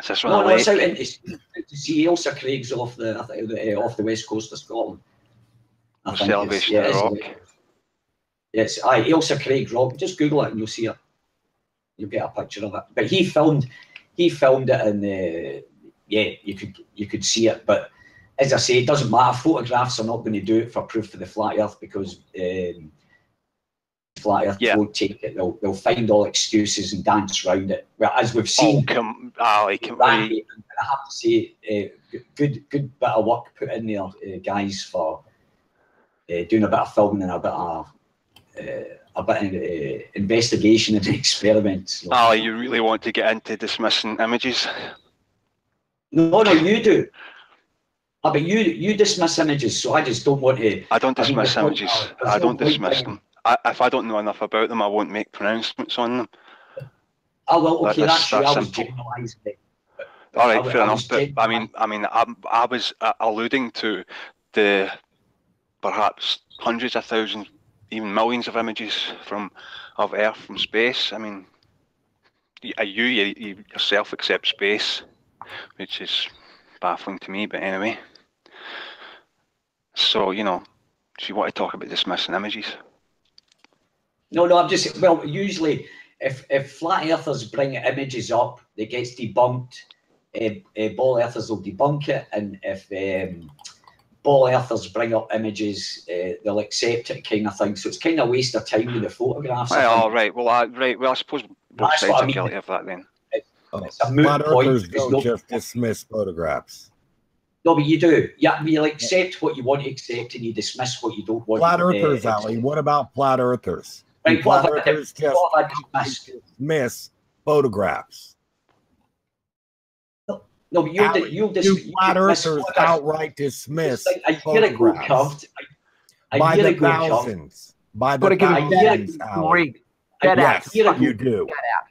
Is this No, one a it's out lake? to see Ailsa Craig's off the west coast of Scotland. What's the elevation of the rock? Yes, Ailsa Craig rock. Just Google it and you'll see it. You'll get a picture of it. But he filmed it, and you could see it. But as I say, it doesn't matter. Photographs are not going to do it for proof of the flat Earth because flat Earth won't take it. They'll find all excuses and dance around it. Well, as we've seen, I have to say, good bit of work put in there, guys, for doing a bit of filming and a bit of investigation and experiments. Oh, you really want to get into dismissing images? No, you do. But you dismiss images, so I just don't want to. I don't dismiss images. I don't dismiss them. If I don't know enough about them, I won't make pronouncements on them. Oh well, okay, that's true. I was simple. generalising it. All right, fair enough. But I was alluding to the perhaps hundreds of thousands, even millions of images of Earth from space. I mean, you yourself accept space, which is baffling to me. But anyway, so do you want to talk about dismissing images? No, I'm just usually if flat earthers bring images up, it gets debunked ball earthers will debunk it, and if ball earthers bring up images, they'll accept it, kind of thing. So it's kind of a waste of time with the photographs. Well, right. Well, I suppose both That's sides what I are mean. guilty of that then. It's a moot Flat point. earthers because don't just dismiss photographs. No, but you do. Yeah, you'll accept what you want to accept, and you dismiss what you don't want. Flat earthers, Ali. What about flat earthers? Right, Do flat earthers just dismiss photographs? No, but you'll flat earthers outright dismiss a year ago, photographs by the thousands. By the thousands, Ali. Yes, you do.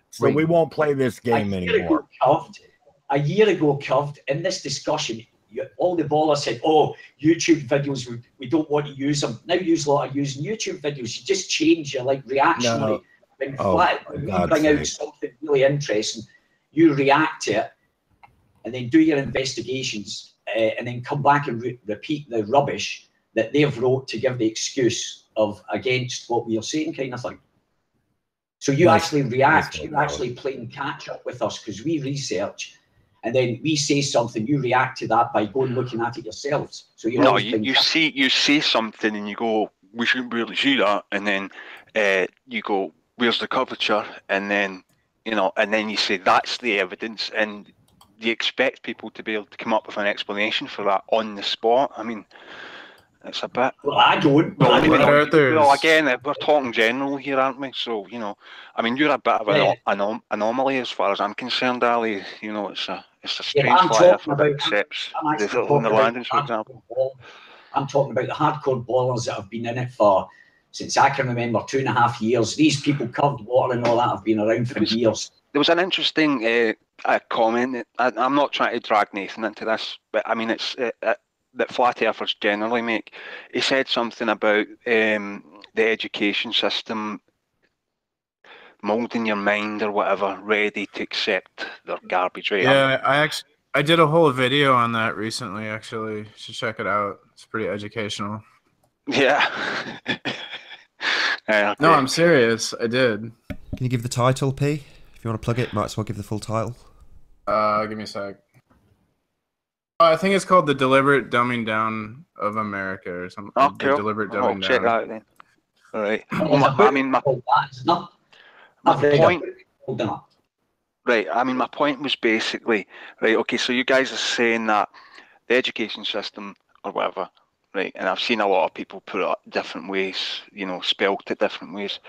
So we won't play this game anymore. A year ago, in this discussion, all the ballers said, "Oh, YouTube videos, we don't want to use them." Now you lot are using YouTube videos. You just change your reactionary. When you bring out something really interesting, you react to it, and then do your investigations, and then come back and repeat the rubbish that they've wrote to give the excuse of against what we are saying, kind of thing. So you actually react. You're actually playing catch up with us because we research. And then we say something, you react to that by going looking at it yourselves. So you say something and you go, we shouldn't really see that, and then you go, where's the curvature? And then and then you say that's the evidence, and you expect people to be able to come up with an explanation for that on the spot. I mean, it's a bit. Well, I don't. Well, again, we're talking general here, aren't we? So I mean, you're a bit of an anomaly as far as I'm concerned, Ali. It's a strange flat earther that accepts the lunar landings, for example. I'm talking about the hardcore ballers that have been in it since I can remember 2.5 years. These people, curved water and all that, have been around for years. There was an interesting comment. I'm not trying to drag Nathan into this, but I mean, it's that flat earthers generally make. He said something about the education system molding your mind or whatever, ready to accept their garbage, right? Yeah, I did a whole video on that recently, actually. You should check it out. It's pretty educational. Yeah. No, I'm serious. I did. Can you give the title, P? If you want to plug it, might as well give the full title. Give me a sec. I think it's called The Deliberate Dumbing Down of America or something. Oh, cool. The Deliberate Dumbing Down. Check that out then. All right. I mean, my point. Right. I mean, my point was basically, right, okay, so you guys are saying that the education system or whatever, right, and I've seen a lot of people put it different ways, spelt it different ways,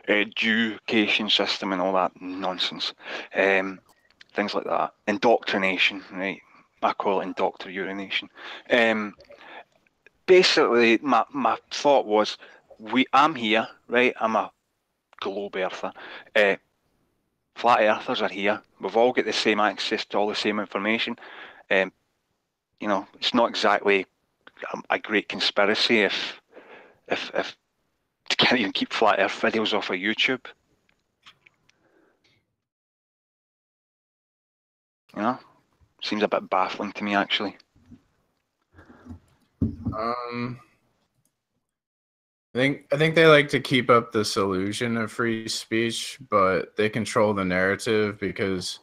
education system and all that nonsense, things like that, indoctrination, right, I call it indoctrination. Basically, my thought was, I'm here, right, I'm a globe earther, flat earthers are here. We've all got the same access to all the same information. It's not exactly a great conspiracy if you can't even keep flat earth videos off of YouTube. Seems a bit baffling to me, actually. I think they like to keep up this illusion of free speech, but they control the narrative because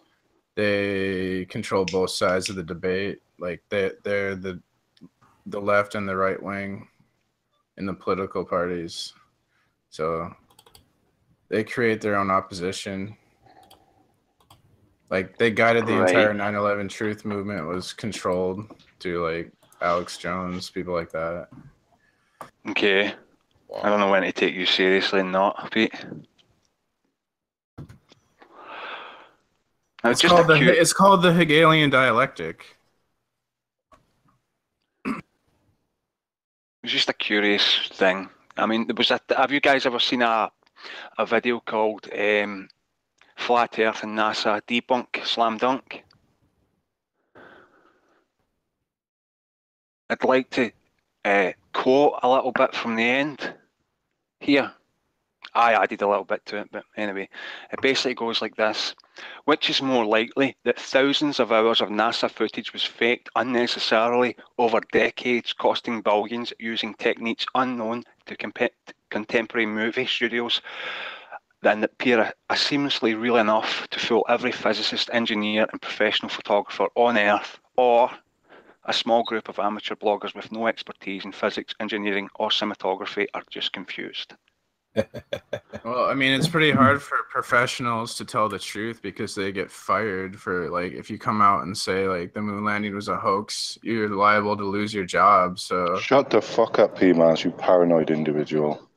they control both sides of the debate. Like they're the left and the right wing in the political parties, so they create their own opposition. Like they guided the entire 9/11 truth movement was controlled to like Alex Jones, people like that. Okay. I don't know when to take you seriously and not, Pete. It's called the Hegelian dialectic. It's just a curious thing. I mean, have you guys ever seen a video called Flat Earth and NASA Debunk Slam Dunk? I'd like to quote a little bit from the end here. I added a little bit to it, but anyway, it basically goes like this. Which is more likely, that thousands of hours of NASA footage was faked unnecessarily over decades, costing billions, using techniques unknown to contemporary movie studios? then appear seamlessly real enough to fool every physicist, engineer, and professional photographer on Earth, or a small group of amateur bloggers with no expertise in physics, engineering, or cinematography are just confused. Well, I mean, it's pretty hard for professionals to tell the truth because they get fired for, like, if you come out and say, like, the moon landing was a hoax, you're liable to lose your job. So Shut the fuck up, P-Mans, you paranoid individual.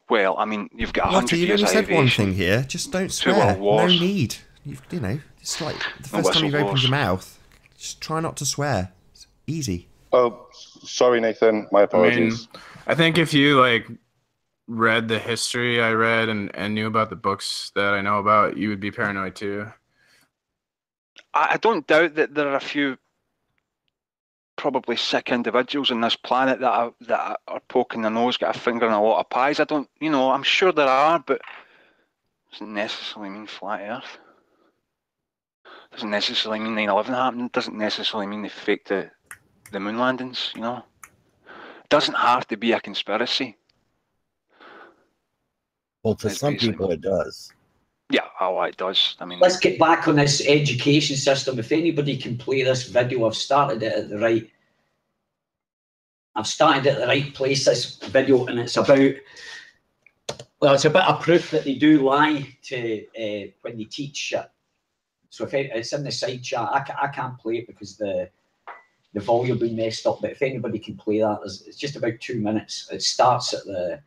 Well, I mean, you've got 100 Lottie, you've years only of said one aviation, thing here. Just don't 2 world swear. No wars. need. You know, it's like the No first time you've opened whistleblowers. your mouth. Just try not to swear. It's easy. Oh, sorry, Nathan. My I mean, apologies. I think if you, like, read the history I read and knew about the books that I know about, you would be paranoid too. I don't doubt that there are a few probably sick individuals on this planet that are poking their nose, got a finger in a lot of pies. I don't, you know, I'm sure there are, but it doesn't necessarily mean flat Earth. Doesn't necessarily mean 9/11 happened. Doesn't necessarily mean they faked the moon landings. You know, doesn't have to be a conspiracy. Well, to some people it does. Yeah, oh, it does. I mean, let's get back on this education system. If anybody can play this video, I've started it at the right. I've started at the right place. This video, and it's about. Well, it's a bit of proof that they do lie to when they teach shit. So if it's in the side chat, I can't play it because the volume been messed up. But if anybody can play that, it's just about 2 minutes. It starts at the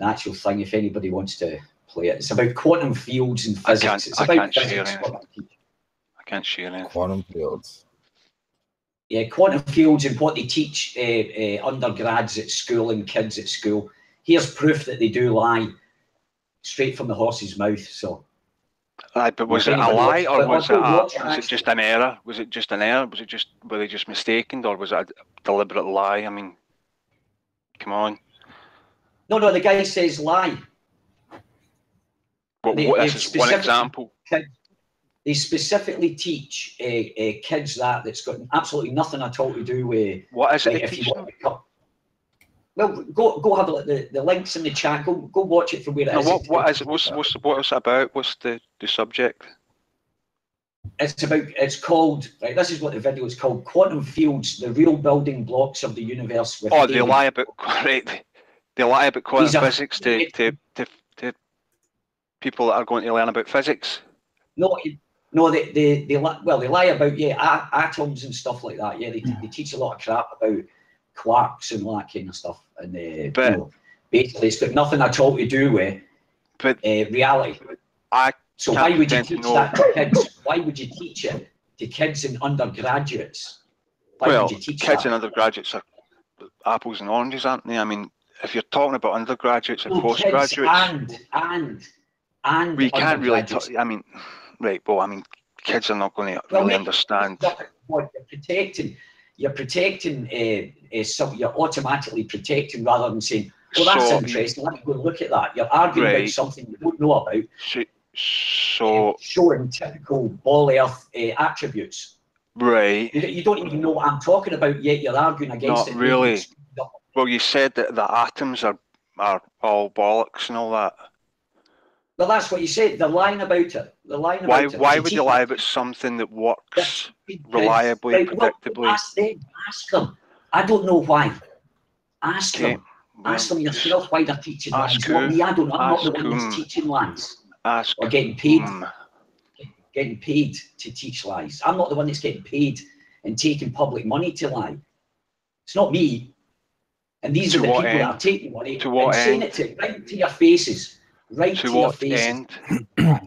actual thing. If anybody wants to play it, it's about quantum fields and physics. It's about physics. I can't share anything. Quantum fields. Yeah, quantum fields and what they teach undergrads at school and kids at school. Here's proof that they do lie, straight from the horse's mouth. So. But was it a lie, or was it just an error? Was it just an error? Were they just mistaken, or was it a deliberate lie? I mean, come on. No, the guy says lie. This is one example. They specifically teach kids that's got absolutely nothing at all to do with. What is like, it? If you want to become, well, go have a look. The links in the chat. Go watch it from where it is. What is it? What's it about? What's the subject? It's called, right, this is what the video is called: Quantum Fields, the real building blocks of the universe. With they lie about They lie about quantum physics to people that are going to learn about physics. No, they lie about atoms and stuff like that. Yeah, they teach a lot of crap about quarks and all that kind of stuff. And basically, it's got nothing at all to do with reality. So why would you teach that to kids? Why would you teach it to kids and undergraduates? Why would you teach kids that? and undergraduates are apples and oranges, aren't they? I mean, if you're talking about undergraduates and postgraduates, and we can't really talk. I mean, right? Well, I mean, kids are not going to really understand. What you're protecting. You're automatically protecting rather than saying, "Well, that's interesting. Let me go look at that." You're arguing about something you don't know about. Showing typical ball earth attributes. Right. You don't even know what I'm talking about yet. You're arguing against it. Not really. Well, you said that the atoms are all bollocks and all that. Well, that's what you said. They're lying about it. They're lying about it. Why would you lie about something that works reliably, predictably? Well, ask them. Ask them. I don't know why. Ask them. Well, ask them yourself why they're teaching lies. Not me. I don't know. I'm not the one that's teaching lies. Or getting paid. Getting paid to teach lies. I'm not the one that's getting paid and taking public money to lie. It's not me. And these are the people that are taking money and saying it right to your faces. Right to your faces.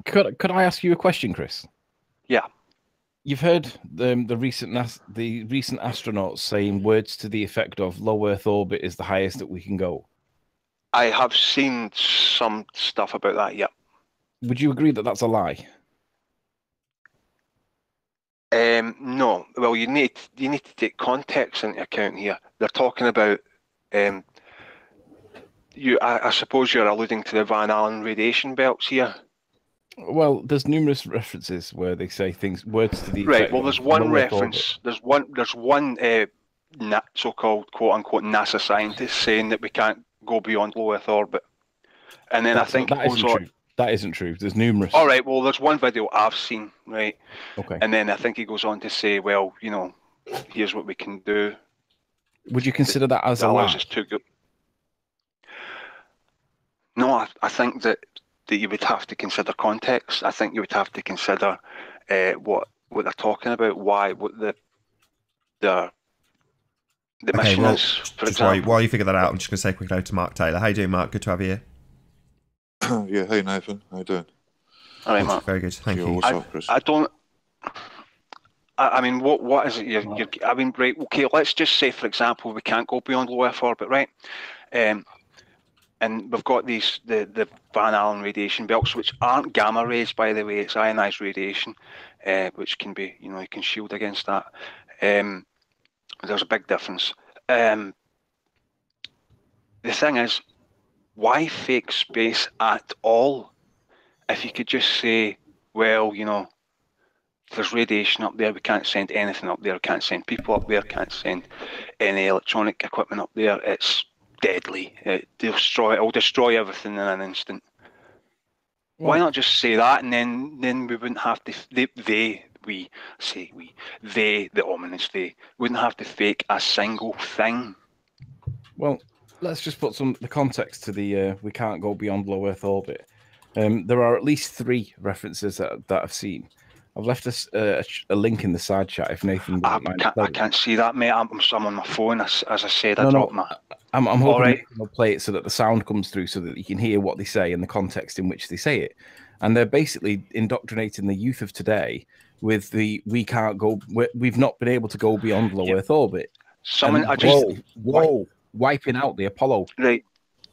Could I ask you a question, Chris? Yeah. You've heard the recent astronauts saying words to the effect of "low Earth orbit is the highest that we can go." I have seen some stuff about that. Yeah. Would you agree that that's a lie? No. Well, you need to take context into account here. They're talking about I suppose you're alluding to the Van Allen radiation belts here. Well, there's numerous references where they say words to the right. Well, there's one reference. There's one so-called quote unquote NASA scientist saying that we can't go beyond low Earth orbit, and then I think it goes on. That isn't true. There's numerous. All right. Well, there's one video I've seen, right? Okay. And then I think he goes on to say, well, you know, here's what we can do. Would you consider that as a allows lie? us to go? No, I think that you would have to consider context. I think you would have to consider what they're talking about, what the mission is. For example, while you figure that out, I'm just going to say a quick hello to Mark Taylor. How you doing, Mark? Good to have you here. Yeah, hey Nathan, how you doing? All right, Mark. Very good, thank you. What's up, Chris? I don't. I mean, what is it? I mean, right? Okay, let's just say, for example, we can't go beyond low Earth orbit, right? And we've got the Van Allen radiation belts, which aren't gamma rays, by the way. It's ionized radiation, which can be, you know, you can shield against that. There's a big difference. The thing is, why fake space at all? If you could just say, well, you know, there's radiation up there, we can't send anything up there, can't send people up there, can't send any electronic equipment up there. It's deadly. It'll destroy everything in an instant. Why not just say that, and then we wouldn't have to. The ominous they wouldn't have to fake a single thing. Well, let's just put the context to the we can't go beyond low Earth orbit. There are at least 3 references that I've seen. I've left us a link in the side chat if Nathan wouldn't mind. I can't see that, mate. I'm on my phone. As I said, I dropped my. I'm hoping right. They'll play it so that the sound comes through, so that you can hear what they say and the context in which they say it. And they're basically indoctrinating the youth of today with the we've not been able to go beyond low Earth orbit. Wiping out the Apollo. Right,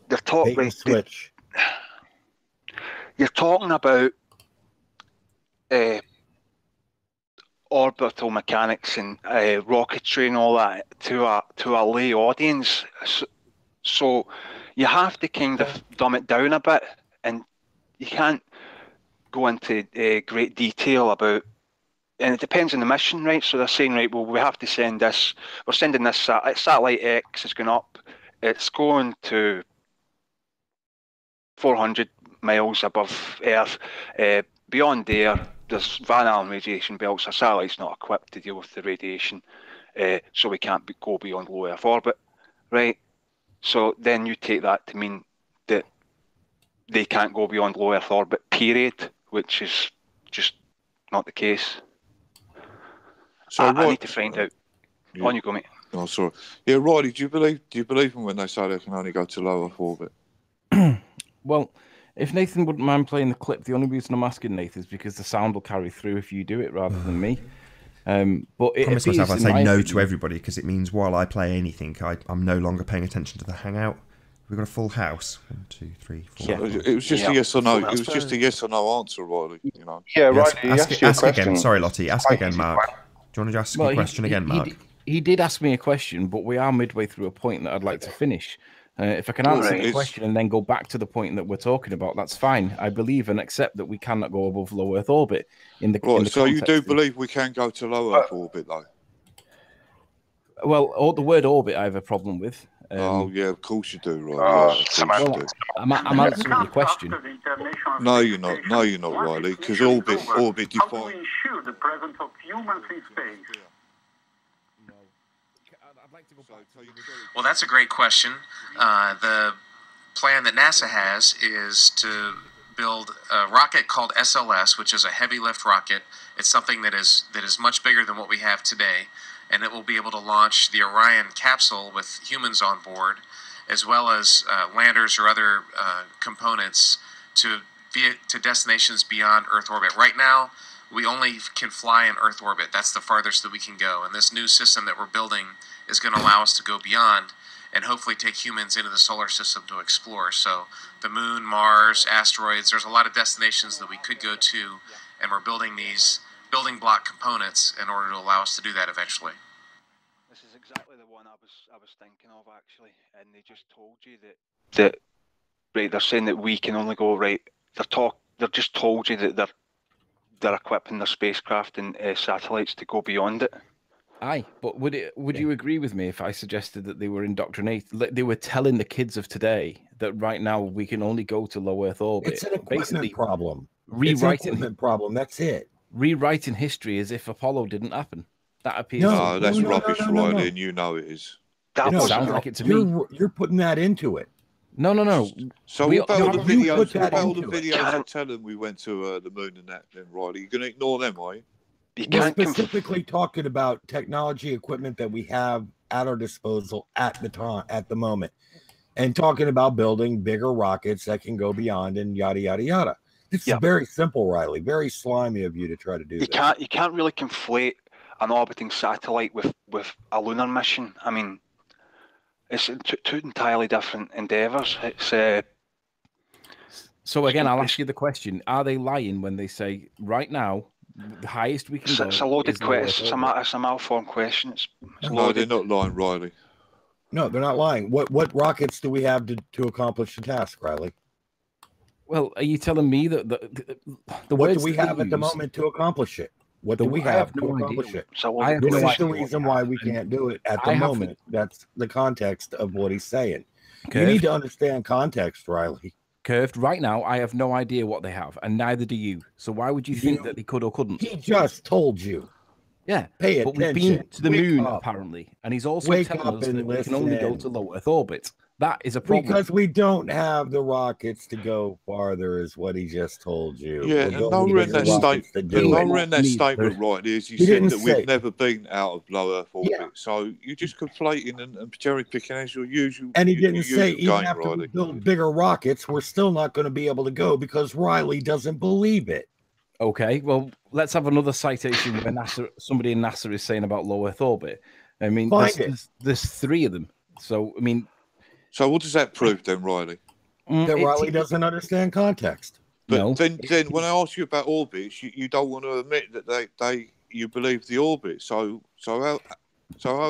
they're talking. Switch. You're talking about orbital mechanics and rocketry and all that to a lay audience. So you have to kind of dumb it down a bit, and you can't go into great detail about. And it depends on the mission, right? So they're saying, right, well, we have to send this. We're sending this satellite X is going up. It's going to 400 miles above Earth. Beyond there, there's Van Allen radiation belts. Our satellite's not equipped to deal with the radiation, so we can't go beyond low Earth orbit, right? So then you take that to mean that they can't go beyond low Earth orbit, period, which is just not the case. So I need to find out. Yeah. On you go, mate. Oh, sorry. Yeah, Riley, do you believe them when they say they can only go to low Earth orbit? Well, if Nathan wouldn't mind playing the clip, the only reason I'm asking Nathan is because the sound will carry through if you do it rather than me. But it promise myself I'd say no to everybody, because it means while I play anything, I'm no longer paying attention to the hangout. We've got a full house. 1, 2, 3, 4. Yeah. It was just a yes or no. It was just a yes or no answer, Riley. You know. Yeah, right. Ask again. Sorry, Lottie. Ask again, Mark. Do you want to ask a question again, Mark? He did ask me a question, but we are midway through a point that I'd like to finish. If I can answer the question and then go back to the point that we're talking about, that's fine. I believe and accept that we cannot go above low Earth orbit. So you do believe we can go to low Earth orbit, though? Well, the word orbit I have a problem with. Oh, yeah, of course you do, right? I'm answering your question. No, you're not. No, you're not, Riley, because orbit defines... How to ensure the presence of humans in space? Well, that's a great question. The plan that NASA has is to build a rocket called SLS, which is a heavy lift rocket. It's something that is much bigger than what we have today, and it will be able to launch the Orion capsule with humans on board, as well as landers or other components to destinations beyond Earth orbit. Right now, we only can fly in Earth orbit. That's the farthest that we can go. And this new system that we're building is going to allow us to go beyond and hopefully take humans into the solar system to explore. So the moon, Mars, asteroids, there's a lot of destinations that we could go to, and we're building these building block components in order to allow us to do that eventually. This is exactly the one I was thinking of, actually, and they just told you that right, they're saying that we can only go right. They're just told you that they're equipping their spacecraft and satellites to go beyond it. Aye, but would you agree with me if I suggested that they were indoctrinated? They were telling the kids of today that right now we can only go to low Earth orbit. It's an equipment Basically problem. Rewriting It's an equipment problem. That's it. Rewriting history as if Apollo didn't happen. That appears. No, that's rubbish, Riley, and you know it is. It sounds like it to me. You're putting that into it. No. So what about all the videos that tell them we went to the moon and that, then, Riley? You're going to ignore them, are you? We're specifically talking about technology equipment that we have at our disposal at the moment, and talking about building bigger rockets that can go beyond and yada yada yada. This is very simple, Riley. Very slimy of you to try to do this. You can't really conflate an orbiting satellite with a lunar mission. I mean, it's two entirely different endeavors. It's so again, I'll ask you the question: are they lying when they say right now the highest we can go? It's a loaded question. It's a malformed question. No, they're not lying, Riley. No, they're not lying. What rockets do we have to accomplish the task, Riley? Well, are you telling me that the what do we have at the moment to accomplish it? What do we have to accomplish it? So this is the reason why we can't do it at the moment. That's the context of what he's saying. You need to understand context, Riley. Curved, right now, I have no idea what they have, and neither do you. So why would you think that they could or couldn't? He just told you. Yeah, pay but attention. we've been to the moon, apparently, and he's also telling us that we can only go to low Earth orbit. That is a problem. Because we don't have the rockets to go farther, is what he just told you. Yeah, and nowhere in that statement, right, is he said that we've never been out of low Earth orbit. Yeah. So you're just conflating and cherry picking as your usual. And he didn't say even after we build bigger rockets, we're still not going to be able to go because Riley doesn't believe it. Okay, well, let's have another citation where somebody in NASA is saying about low Earth orbit. I mean, there's three of them. So, I mean... So what does that prove then, Riley? That Riley doesn't understand context. But then when I ask you about orbits, you don't want to admit that you believe the orbit. So how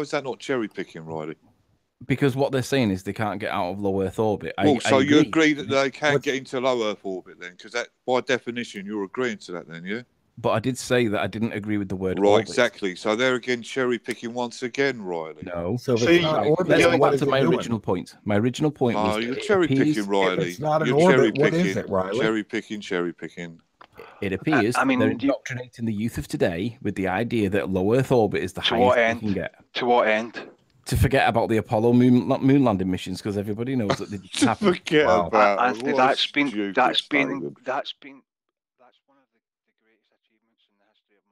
is that not cherry picking, Riley? Because what they're saying is they can't get out of low Earth orbit. So you agree that they can get into low Earth orbit then? Because that, by definition, you're agreeing to that then, yeah? But I did say that I didn't agree with the word right, orbit. Exactly. So they're again cherry picking once again, Riley. No. So let's go back to my original point. My original point was you're cherry picking, Riley. It's not an orbit. What is it, Riley? Cherry picking. It appears they're indoctrinating the youth of today with the idea that low Earth orbit is the highest we can get. To what end? To forget about the Apollo moon landing missions because everybody knows that they didn't happen. Forget about Anthony, that's been one of the greatest achievements in the history of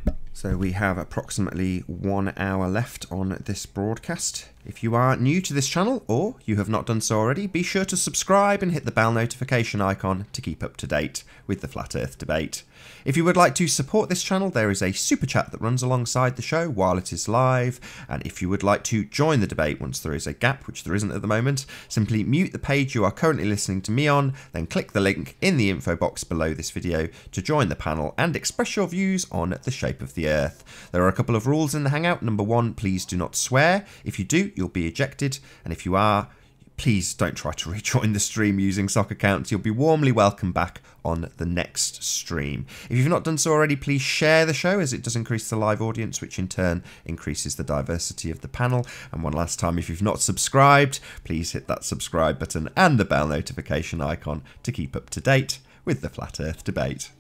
man. So we have approximately 1 hour left on this broadcast. If you are new to this channel or you have not done so already, be sure to subscribe and hit the bell notification icon to keep up to date with the Flat Earth debate. If you would like to support this channel, there is a super chat that runs alongside the show while it is live. And if you would like to join the debate once there is a gap, which there isn't at the moment, simply mute the page you are currently listening to me on, then click the link in the info box below this video to join the panel and express your views on the shape of the Earth. There are a couple of rules in the Hangout. Number 1, please do not swear. If you do, you'll be ejected. And if you are, please don't try to rejoin the stream using sock accounts. You'll be warmly welcome back on the next stream. If you've not done so already, please share the show as it does increase the live audience, which in turn increases the diversity of the panel. And one last time, if you've not subscribed, please hit that subscribe button and the bell notification icon to keep up to date with the Flat Earth debate.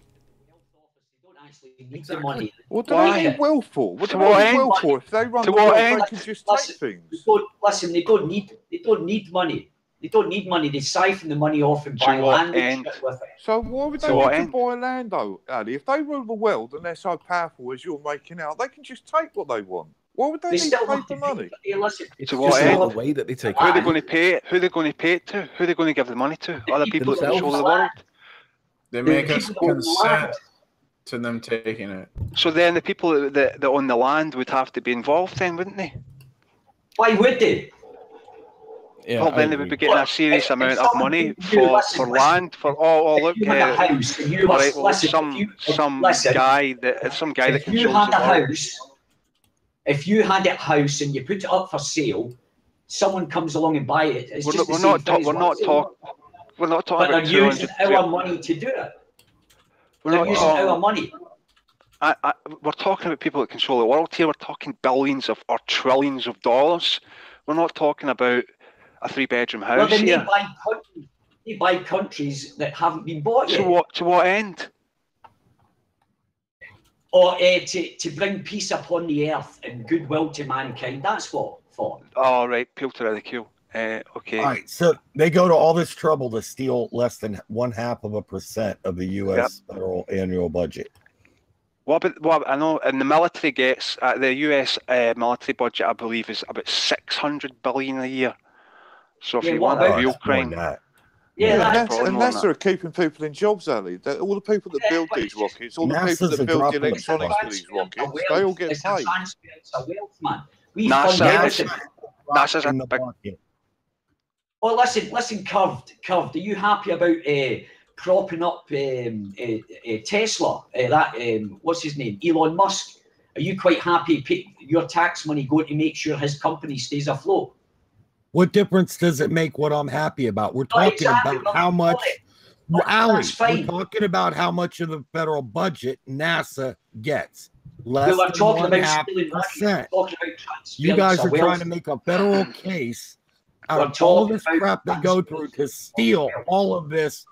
Exactly. What do they need well for? What do they need well for? If they run the world, they can just take things. Listen, they don't need money. They don't need money. They siphon the money off and buy land and shit with it. So why would they need to buy land, though, Ali? If they rule the world and they're so powerful as you're making out, they can just take what they want. Why would they need to pay for money? To what end? The way that they take Who are they going to pay it? Who are they going to pay it to? Who are they going to give the money to? Other people that control the world. They make us consent to them taking it. So then the people that own the land would have to be involved then, wouldn't they? Why would they? Yeah, well, then they would be getting a serious amount of money for land, for look, right, well, some guy that controls the world. If you had a house and you put it up for sale, someone comes along and buy it. It's we're not talking but about they're using our money to do it. They're using our money. we're talking about people that control the world here. We're talking billions of or trillions of dollars. We're not talking about a 3-bedroom house Well, then here. they buy countries that haven't been bought yet. To what end? Or to bring peace upon the earth and goodwill to mankind. That's what for. Oh, right. Peel to ridicule. Okay. All right. So they go to all this trouble to steal less than 0.5% of the U.S. federal annual budget. What I know, and the military gets the U.S. Military budget, I believe, is about $600 billion a year. So if you want a real crime, and NASA are keeping people in jobs, Ali. All the people that build these rockets, all the people that build the electronics for these rockets, they all get paid. NASA's a big. Oh, listen, Curved. Are you happy about propping up Tesla? What's his name? Elon Musk. Are you quite happy your tax money going to make sure his company stays afloat? What difference does it make what I'm happy about? We're talking about how much, Ali, we're talking about how much of the federal budget NASA gets. Less than 1.5%. You guys are trying to make a federal case out of all of this crap they go through to steal all of this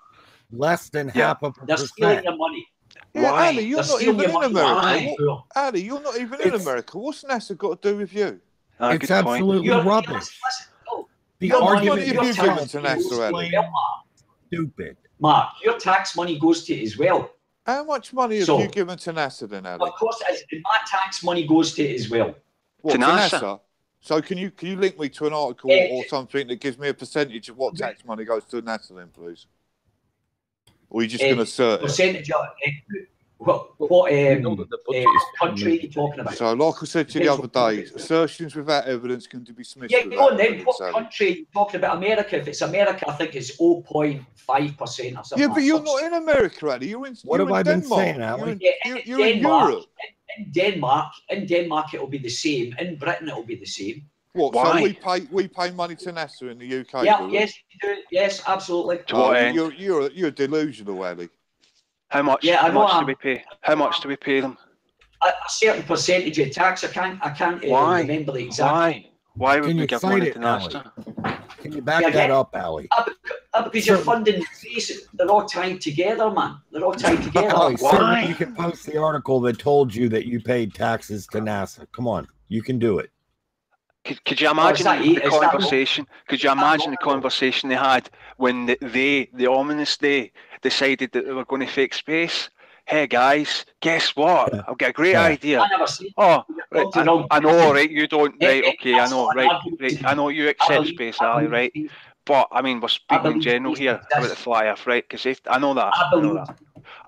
less than 0.5%. They're stealing your money. Yeah, Why? Ali, you're not even in America. Ali, you're not even in America. What's NASA got to do with you? It's absolutely rubbish. The argument you've given to NASA, Ali. Stupid. Mark, your tax money goes to it as well. How much money have you given to NASA then, Ali? Of course, my tax money goes to it as well. What, to NASA? So can you link me to an article or something that gives me a percentage of what tax money goes to NASA then, please? Or are you just going to assert percentage of what country are you talking about? So, like I said to you the other day, assertions without evidence can be dismissed. Yeah, go on then. What country are you talking about? America? If it's America, I think it's 0.5% or something. Yeah, but you're not in America, Ali. You're in What have I been Denmark. saying, Ali? You're in Europe. In Denmark, it'll be the same. In Britain, it'll be the same. What? Why? So we pay money to NASA in the UK. Yeah, yes, you do. Yes, absolutely. To what end? You're delusional, Ali. How much? Yeah, I know. How much do we pay? How much do we pay them? A certain percentage of tax. I can't remember the exact. Why would we give money to NASA? Can you back that up, Ali? Because you're funding space. They're all tied together, man. They're all tied together. Ali, why? You can post the article that told you that you paid taxes to NASA. Come on, you can do it. Could you imagine the conversation? Could you imagine the conversation they had when the ominous day decided that they were going to fake space? Hey guys, guess what? I've got a great idea. Oh, right, I know, right? You don't, right? Okay, I know, right? I know you accept space, Ali, right? But I mean, we're speaking in general here about the fly off, right? Because I know that.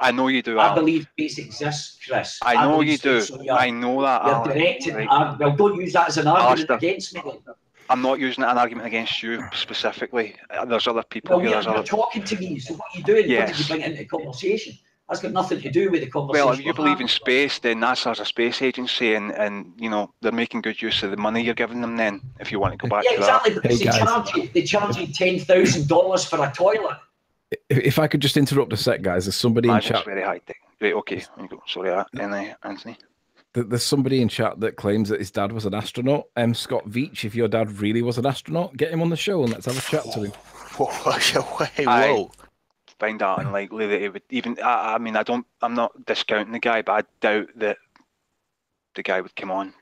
I know you do. I believe space exists, Chris. I know you do. I know that. You're directed. Right? Well, don't use that as an argument against me. Then. I'm not using an argument against you specifically. There's other people here. You're talking to me. So what are you doing? Yes. What did you bring into the conversation? That's got nothing to do with the conversation. Well, if you believe in space, then NASA's a space agency, and you know they're making good use of the money you're giving them. Then, if you want to go back to exactly, that, because they charge you $10,000 for a toilet. If I could just interrupt a sec, guys, there's somebody in chat. Very high tech. Right, okay. Sorry, Anthony. There's somebody in chat that claims that his dad was an astronaut. Scott Veach, if your dad really was an astronaut, get him on the show and let's have a chat to him. Whoa. Find that unlikely that he would even. I mean, I'm not discounting the guy, but I doubt that the guy would come on.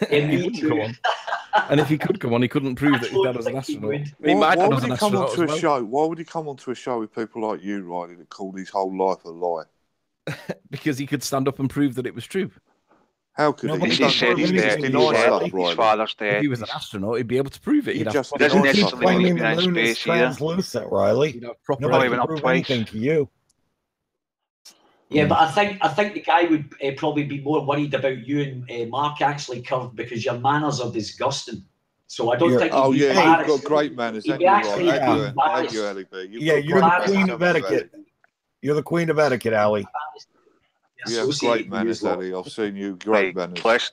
He wouldn't come on. And if he could come on, he couldn't prove that his dad was an astronaut. Why would he come onto a show? Why would he come onto a show with people like you, Riley, that call his whole life a lie? Because he could stand up and prove that it was true. How could he? He said he's dead. His father's dead. If he was an astronaut, he'd be able to prove it. He doesn't necessarily mean he's been in space either. Translucent, Riley. Nobody went up prove twice. anything to you. Yeah, but I think the guy would probably be more worried about you and Mark actually, Curved, because your manners are disgusting. So I don't think. Oh yeah, you've got great manners. Thank you, Ali B. Yeah, you're the queen of etiquette. You're the queen of etiquette, Ali. You have great manners, Ali. I've seen you great manners.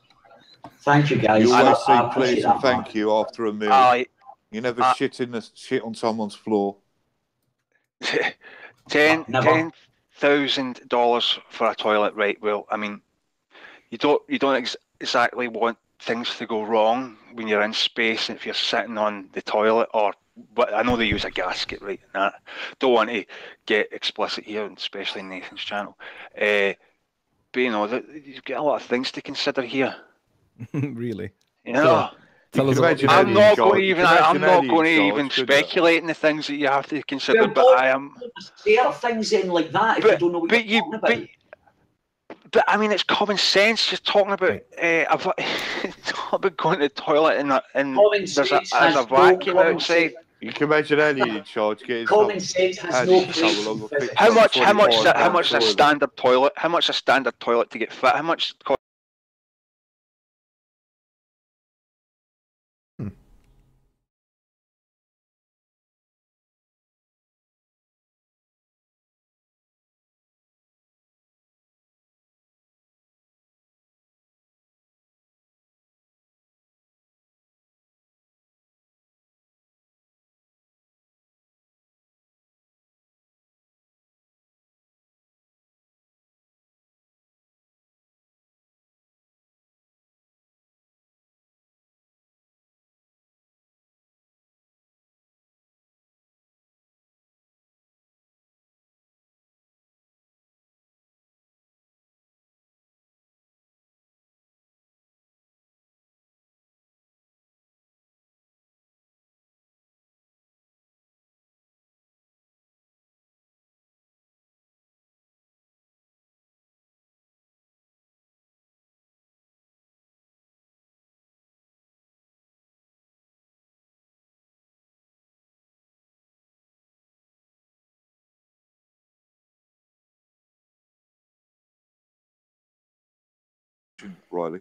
Thank you, guys. You always say please and thank you after a meal. You never shit on someone's floor. 10 $8,000 for a toilet, right? Well, I mean, you don't exactly want things to go wrong when you're in space if you're sitting on the toilet, or but I know they use a gasket, right? Nah, don't want to get explicit here, especially in Nathan's channel. But you know, you've got a lot of things to consider here. Really? You know, I'm not going to even speculate in the things that you have to consider. Well, but I am. There are things in like that if you don't know what you're talking about. But I mean, it's common sense. Just talking about about going to the toilet and there's a vacuum outside. You can imagine Ellie in charge getting common sense has no place in physics. How much a standard toilet? How much a standard toilet to get fit? How much? Riley.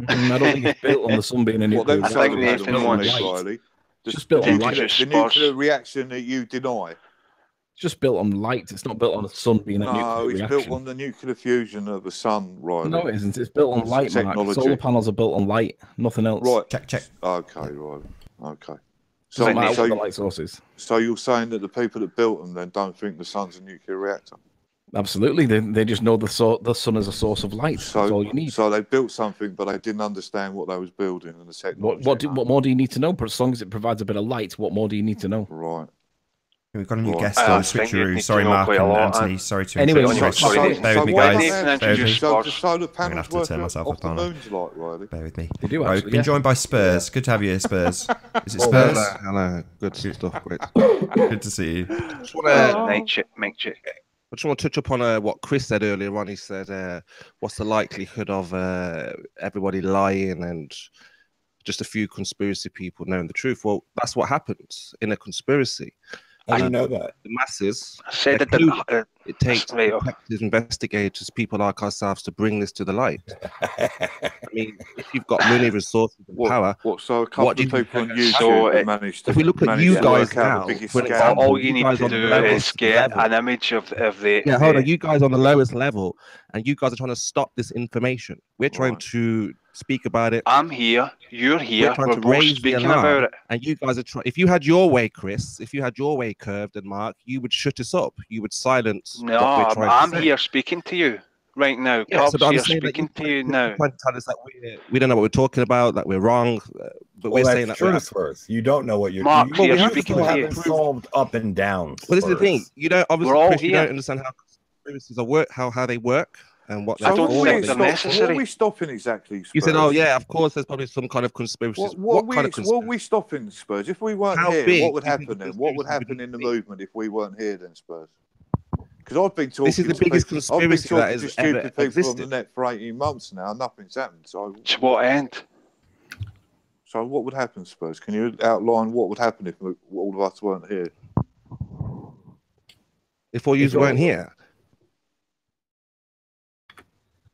I don't think it's built on the sun being a nuclear reactor. I think Nathan wants Riley. Just built on light. The nuclear reaction that you deny. It's just built on light. It's not built on the sun being a nuclear reaction. No, it's built on the nuclear fusion of the sun, Riley. No, it isn't. It's built on light, Mark. Solar panels are built on light, nothing else. Right. Check. Okay, Riley. Okay. Doesn't matter what the light source is. So you're saying that the people that built them then don't think the sun's a nuclear reactor? Absolutely. They just know the sun is a source of light. That's all you need. So they built something, but they didn't understand what they was building and the technology. What more do you need to know? As long as it provides a bit of light, what more do you need to know? Right. We've got a new guest on the switcheroo. Sorry, Mark and Anthony. Sorry to interrupt. Bear with me, guys. Bear with me. Solar panels I'm going to have to turn myself up on it. Bear with me. They do We've been joined by Spurs. Good to have you here, Spurs. Is it Spurs? Hello. Good stuff. Great. Good to see you. Make check. I just want to touch upon what Chris said earlier on. He said, what's the likelihood of everybody lying and just a few conspiracy people knowing the truth? Well, that's what happens in a conspiracy. How do you know that? The masses. I said it takes detectives, investigators, people like ourselves to bring this to the light. I mean, if you've got money, resources, and power, so a couple of people on YouTube managed to. If we look at you guys now, for example, all you need to do is get an image of the. Yeah, hold on. You guys on the lowest level, and you guys are trying to stop this information. We're trying to speak about it. I'm here. You're here. We're both speaking about it. And you guys are trying. If you had your way, Chris, if you had your way curved and Mark, you would shut us up. You would silence. No, I'm here speaking to you right now. Yeah, so here speaking to you now. Tell us that we don't know what we're talking about, that we're wrong, but we're saying that truth. You don't know what you're Mark, doing. Well, we haven't solved up and down. Well, this is the thing. You don't obviously, Chris, you don't understand how conspiracies work, how they work. And what I don't think they're necessary. What are we stopping exactly, Spurs? You said, oh yeah, of course there's probably some kind of conspiracy. What are we stopping, Spurs? If we weren't here, what would happen then? What would happen in the movement if we weren't here then, Spurs? Because I've been talking this is the biggest conspiracy that has stupid people existed on the net for 18 months now, nothing's happened. So to what end? So what would happen, Spurs? Can you outline what would happen if all of us weren't here? If all you weren't here?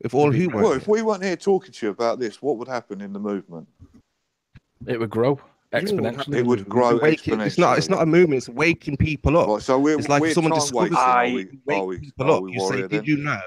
If all who weren't well, if we weren't here talking to you about this, what would happen in the movement? It would grow exponentially. It would grow exponentially. It's not a movement. It's waking people up. Right, so it's like someone discovers are we people up. You say, did you know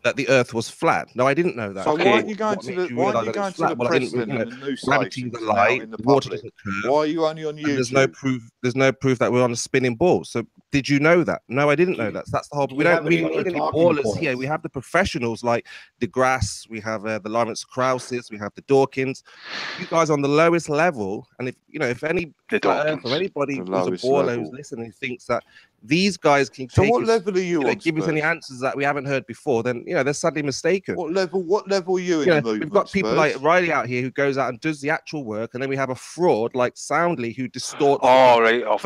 that the Earth was flat. No, I didn't know that. So Okay. why aren't you going to the president and the news gravity's stations a and lie, out in the water public? doesn't curve, Why are you only on YouTube? and there's no proof that we're on a spinning ball. So did you know that? No, I didn't know that. So that's the whole. We don't really need any ballers here. We have the professionals like DeGrasse, we have the Lawrence Krauses, we have the Dawkins. You guys on the lowest level, and if any or anybody who's a baller who's listening thinks that these guys can so what level are you on, give us any answers that we haven't heard before, then they're sadly mistaken. What level are you in the movement? We've got people like Riley out here who goes out and does the actual work, and then we have a fraud like Soundly who distorts. Oh, right, of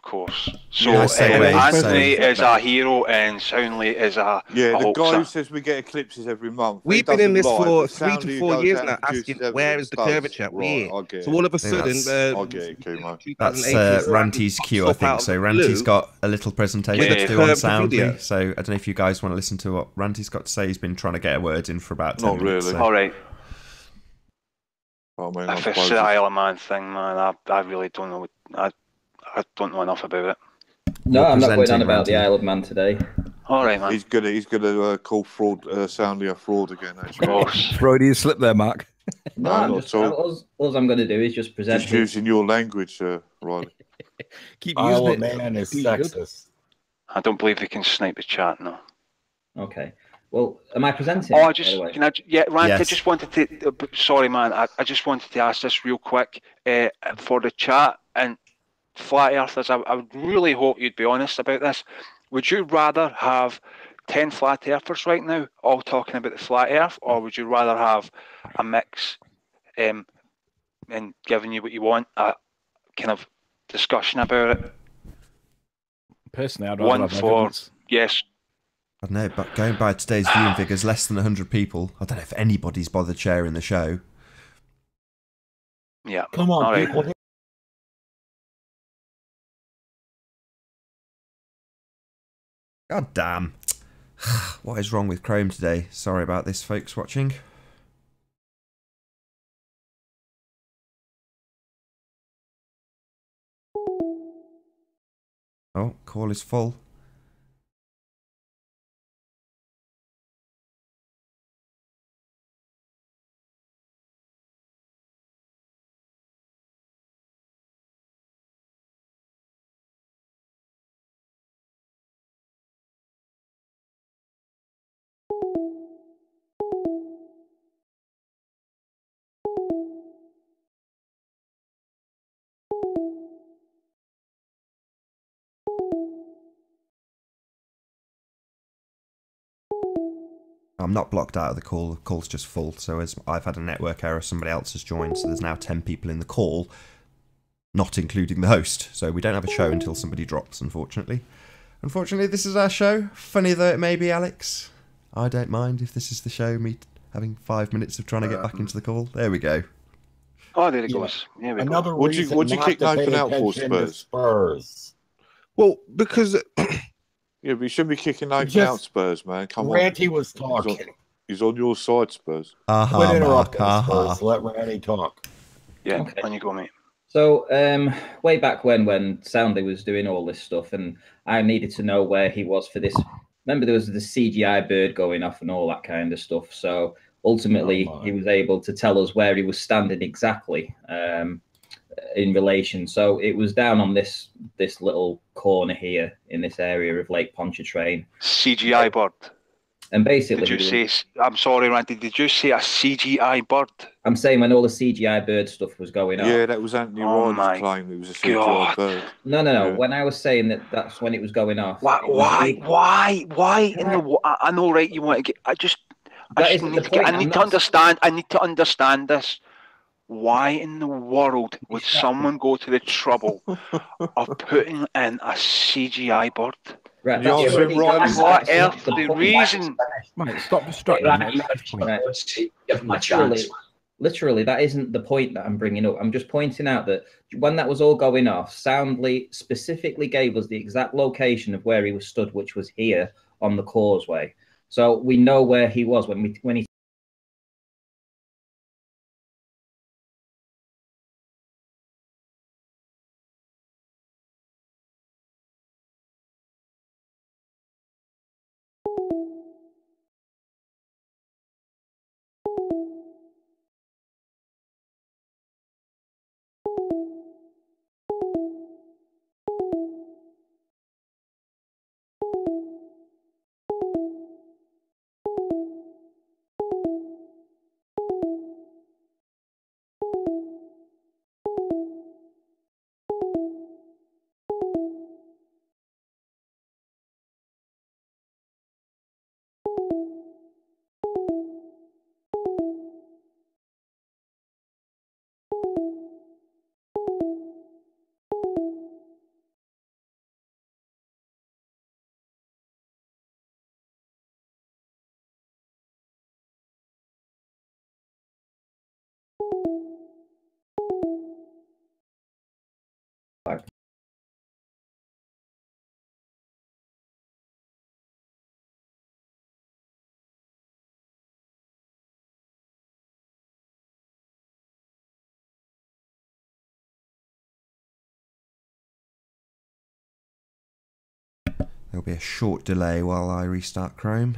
course. So Anthony is a hero and Soundly is a the guy who says we get eclipses every month. We've been in this for 3 to 4 years now, asking where is the curvature. So all of a sudden, I get it, Kumo. That's Ranty's cue, I think. So Ranty's got a little presentation to do on Soundly. So I don't know if you guys want to listen to what Ranty's got to say. He's been trying to get a word in for about 10 minutes. Really. All right. I mean, if it's the Isle of Man thing, man, I really don't know. I don't know enough about it. No, I'm not going on about the Isle of Man today. All right, man. He's gonna call fraud Soundly a fraud again. Freudian slip there, Mark. No, all I'm going to do is just present. Just using your language, Riley. Keep Isle using of it. Man is sexist. I don't believe they can snipe the chat, no. Okay. Well, am I presenting? Oh, Rand, yes. I just wanted to. Sorry, man. I just wanted to ask this real quick for the chat and flat earthers. I would really hope you'd be honest about this. Would you rather have 10 flat earthers right now, all talking about the flat earth, or would you rather have a mix and giving you what you want, a kind of discussion about it? Personally, I'd rather have evidence. Yes. I don't know, but going by today's viewing figures, less than 100 people. I don't know if anybody's bothered sharing the show. Yeah. Come on, all right. people. God damn. What is wrong with Chrome today? Sorry about this, folks watching. Oh, call is full. I'm not blocked out of the call. The call's just full. So as I've had a network error, somebody else has joined. So there's now 10 people in the call, not including the host. So we don't have a show until somebody drops, unfortunately. Unfortunately, this is our show. Funny though it may be, Alex. I don't mind if this is the show, me having 5 minutes of trying to get back into the call. There we go. Oh, there it goes. Here we go. What'd you kick Nathan out for, Spurs? Well, because... Yeah, but you shouldn't be kicking Nathan out, Spurs, man. Come on. Ranty was talking. He's on your side, Spurs. Quit interrupting Spurs. Let Ranty talk. Yeah, on you go, mate. So, way back when Soundly was doing all this stuff, and I needed to know where he was for this. Remember, there was the CGI bird going off and all that kind of stuff. So, ultimately, he was able to tell us where he was standing exactly in relation. So, it was down on this little corner here in this area of Lake Pontchartrain. CGI bird. And basically, did you say? I'm sorry, Randy. Did you say a CGI bird? I'm saying when all the CGI bird stuff was going on. Yeah, that was Anthony Riley's claim. It was a CGI bird. No. Yeah. When I was saying that's when it was going off. Why? In the? I know, right? You want to get? I need to understand this. Why in the world would someone go to the trouble of putting in a CGI bird? Right, the reason. Mate, stop distracting. Give him a chance. Literally, that isn't the point that I'm bringing up. I'm just pointing out that when that was all going off, Soundly specifically gave us the exact location of where he was stood, which was here on the causeway. So we know where he was when he There'll be a short delay while I restart Chrome.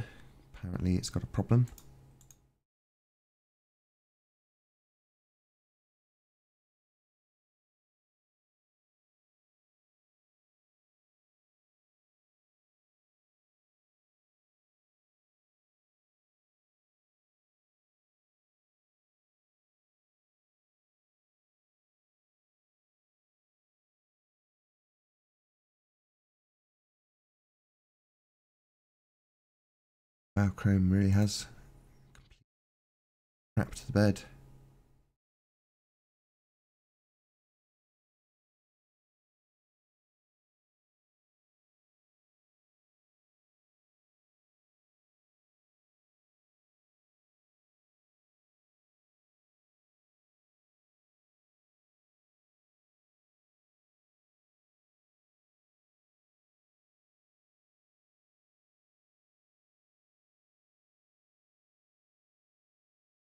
Apparently it's got a problem. Wow, Chrome really has crapped the bed.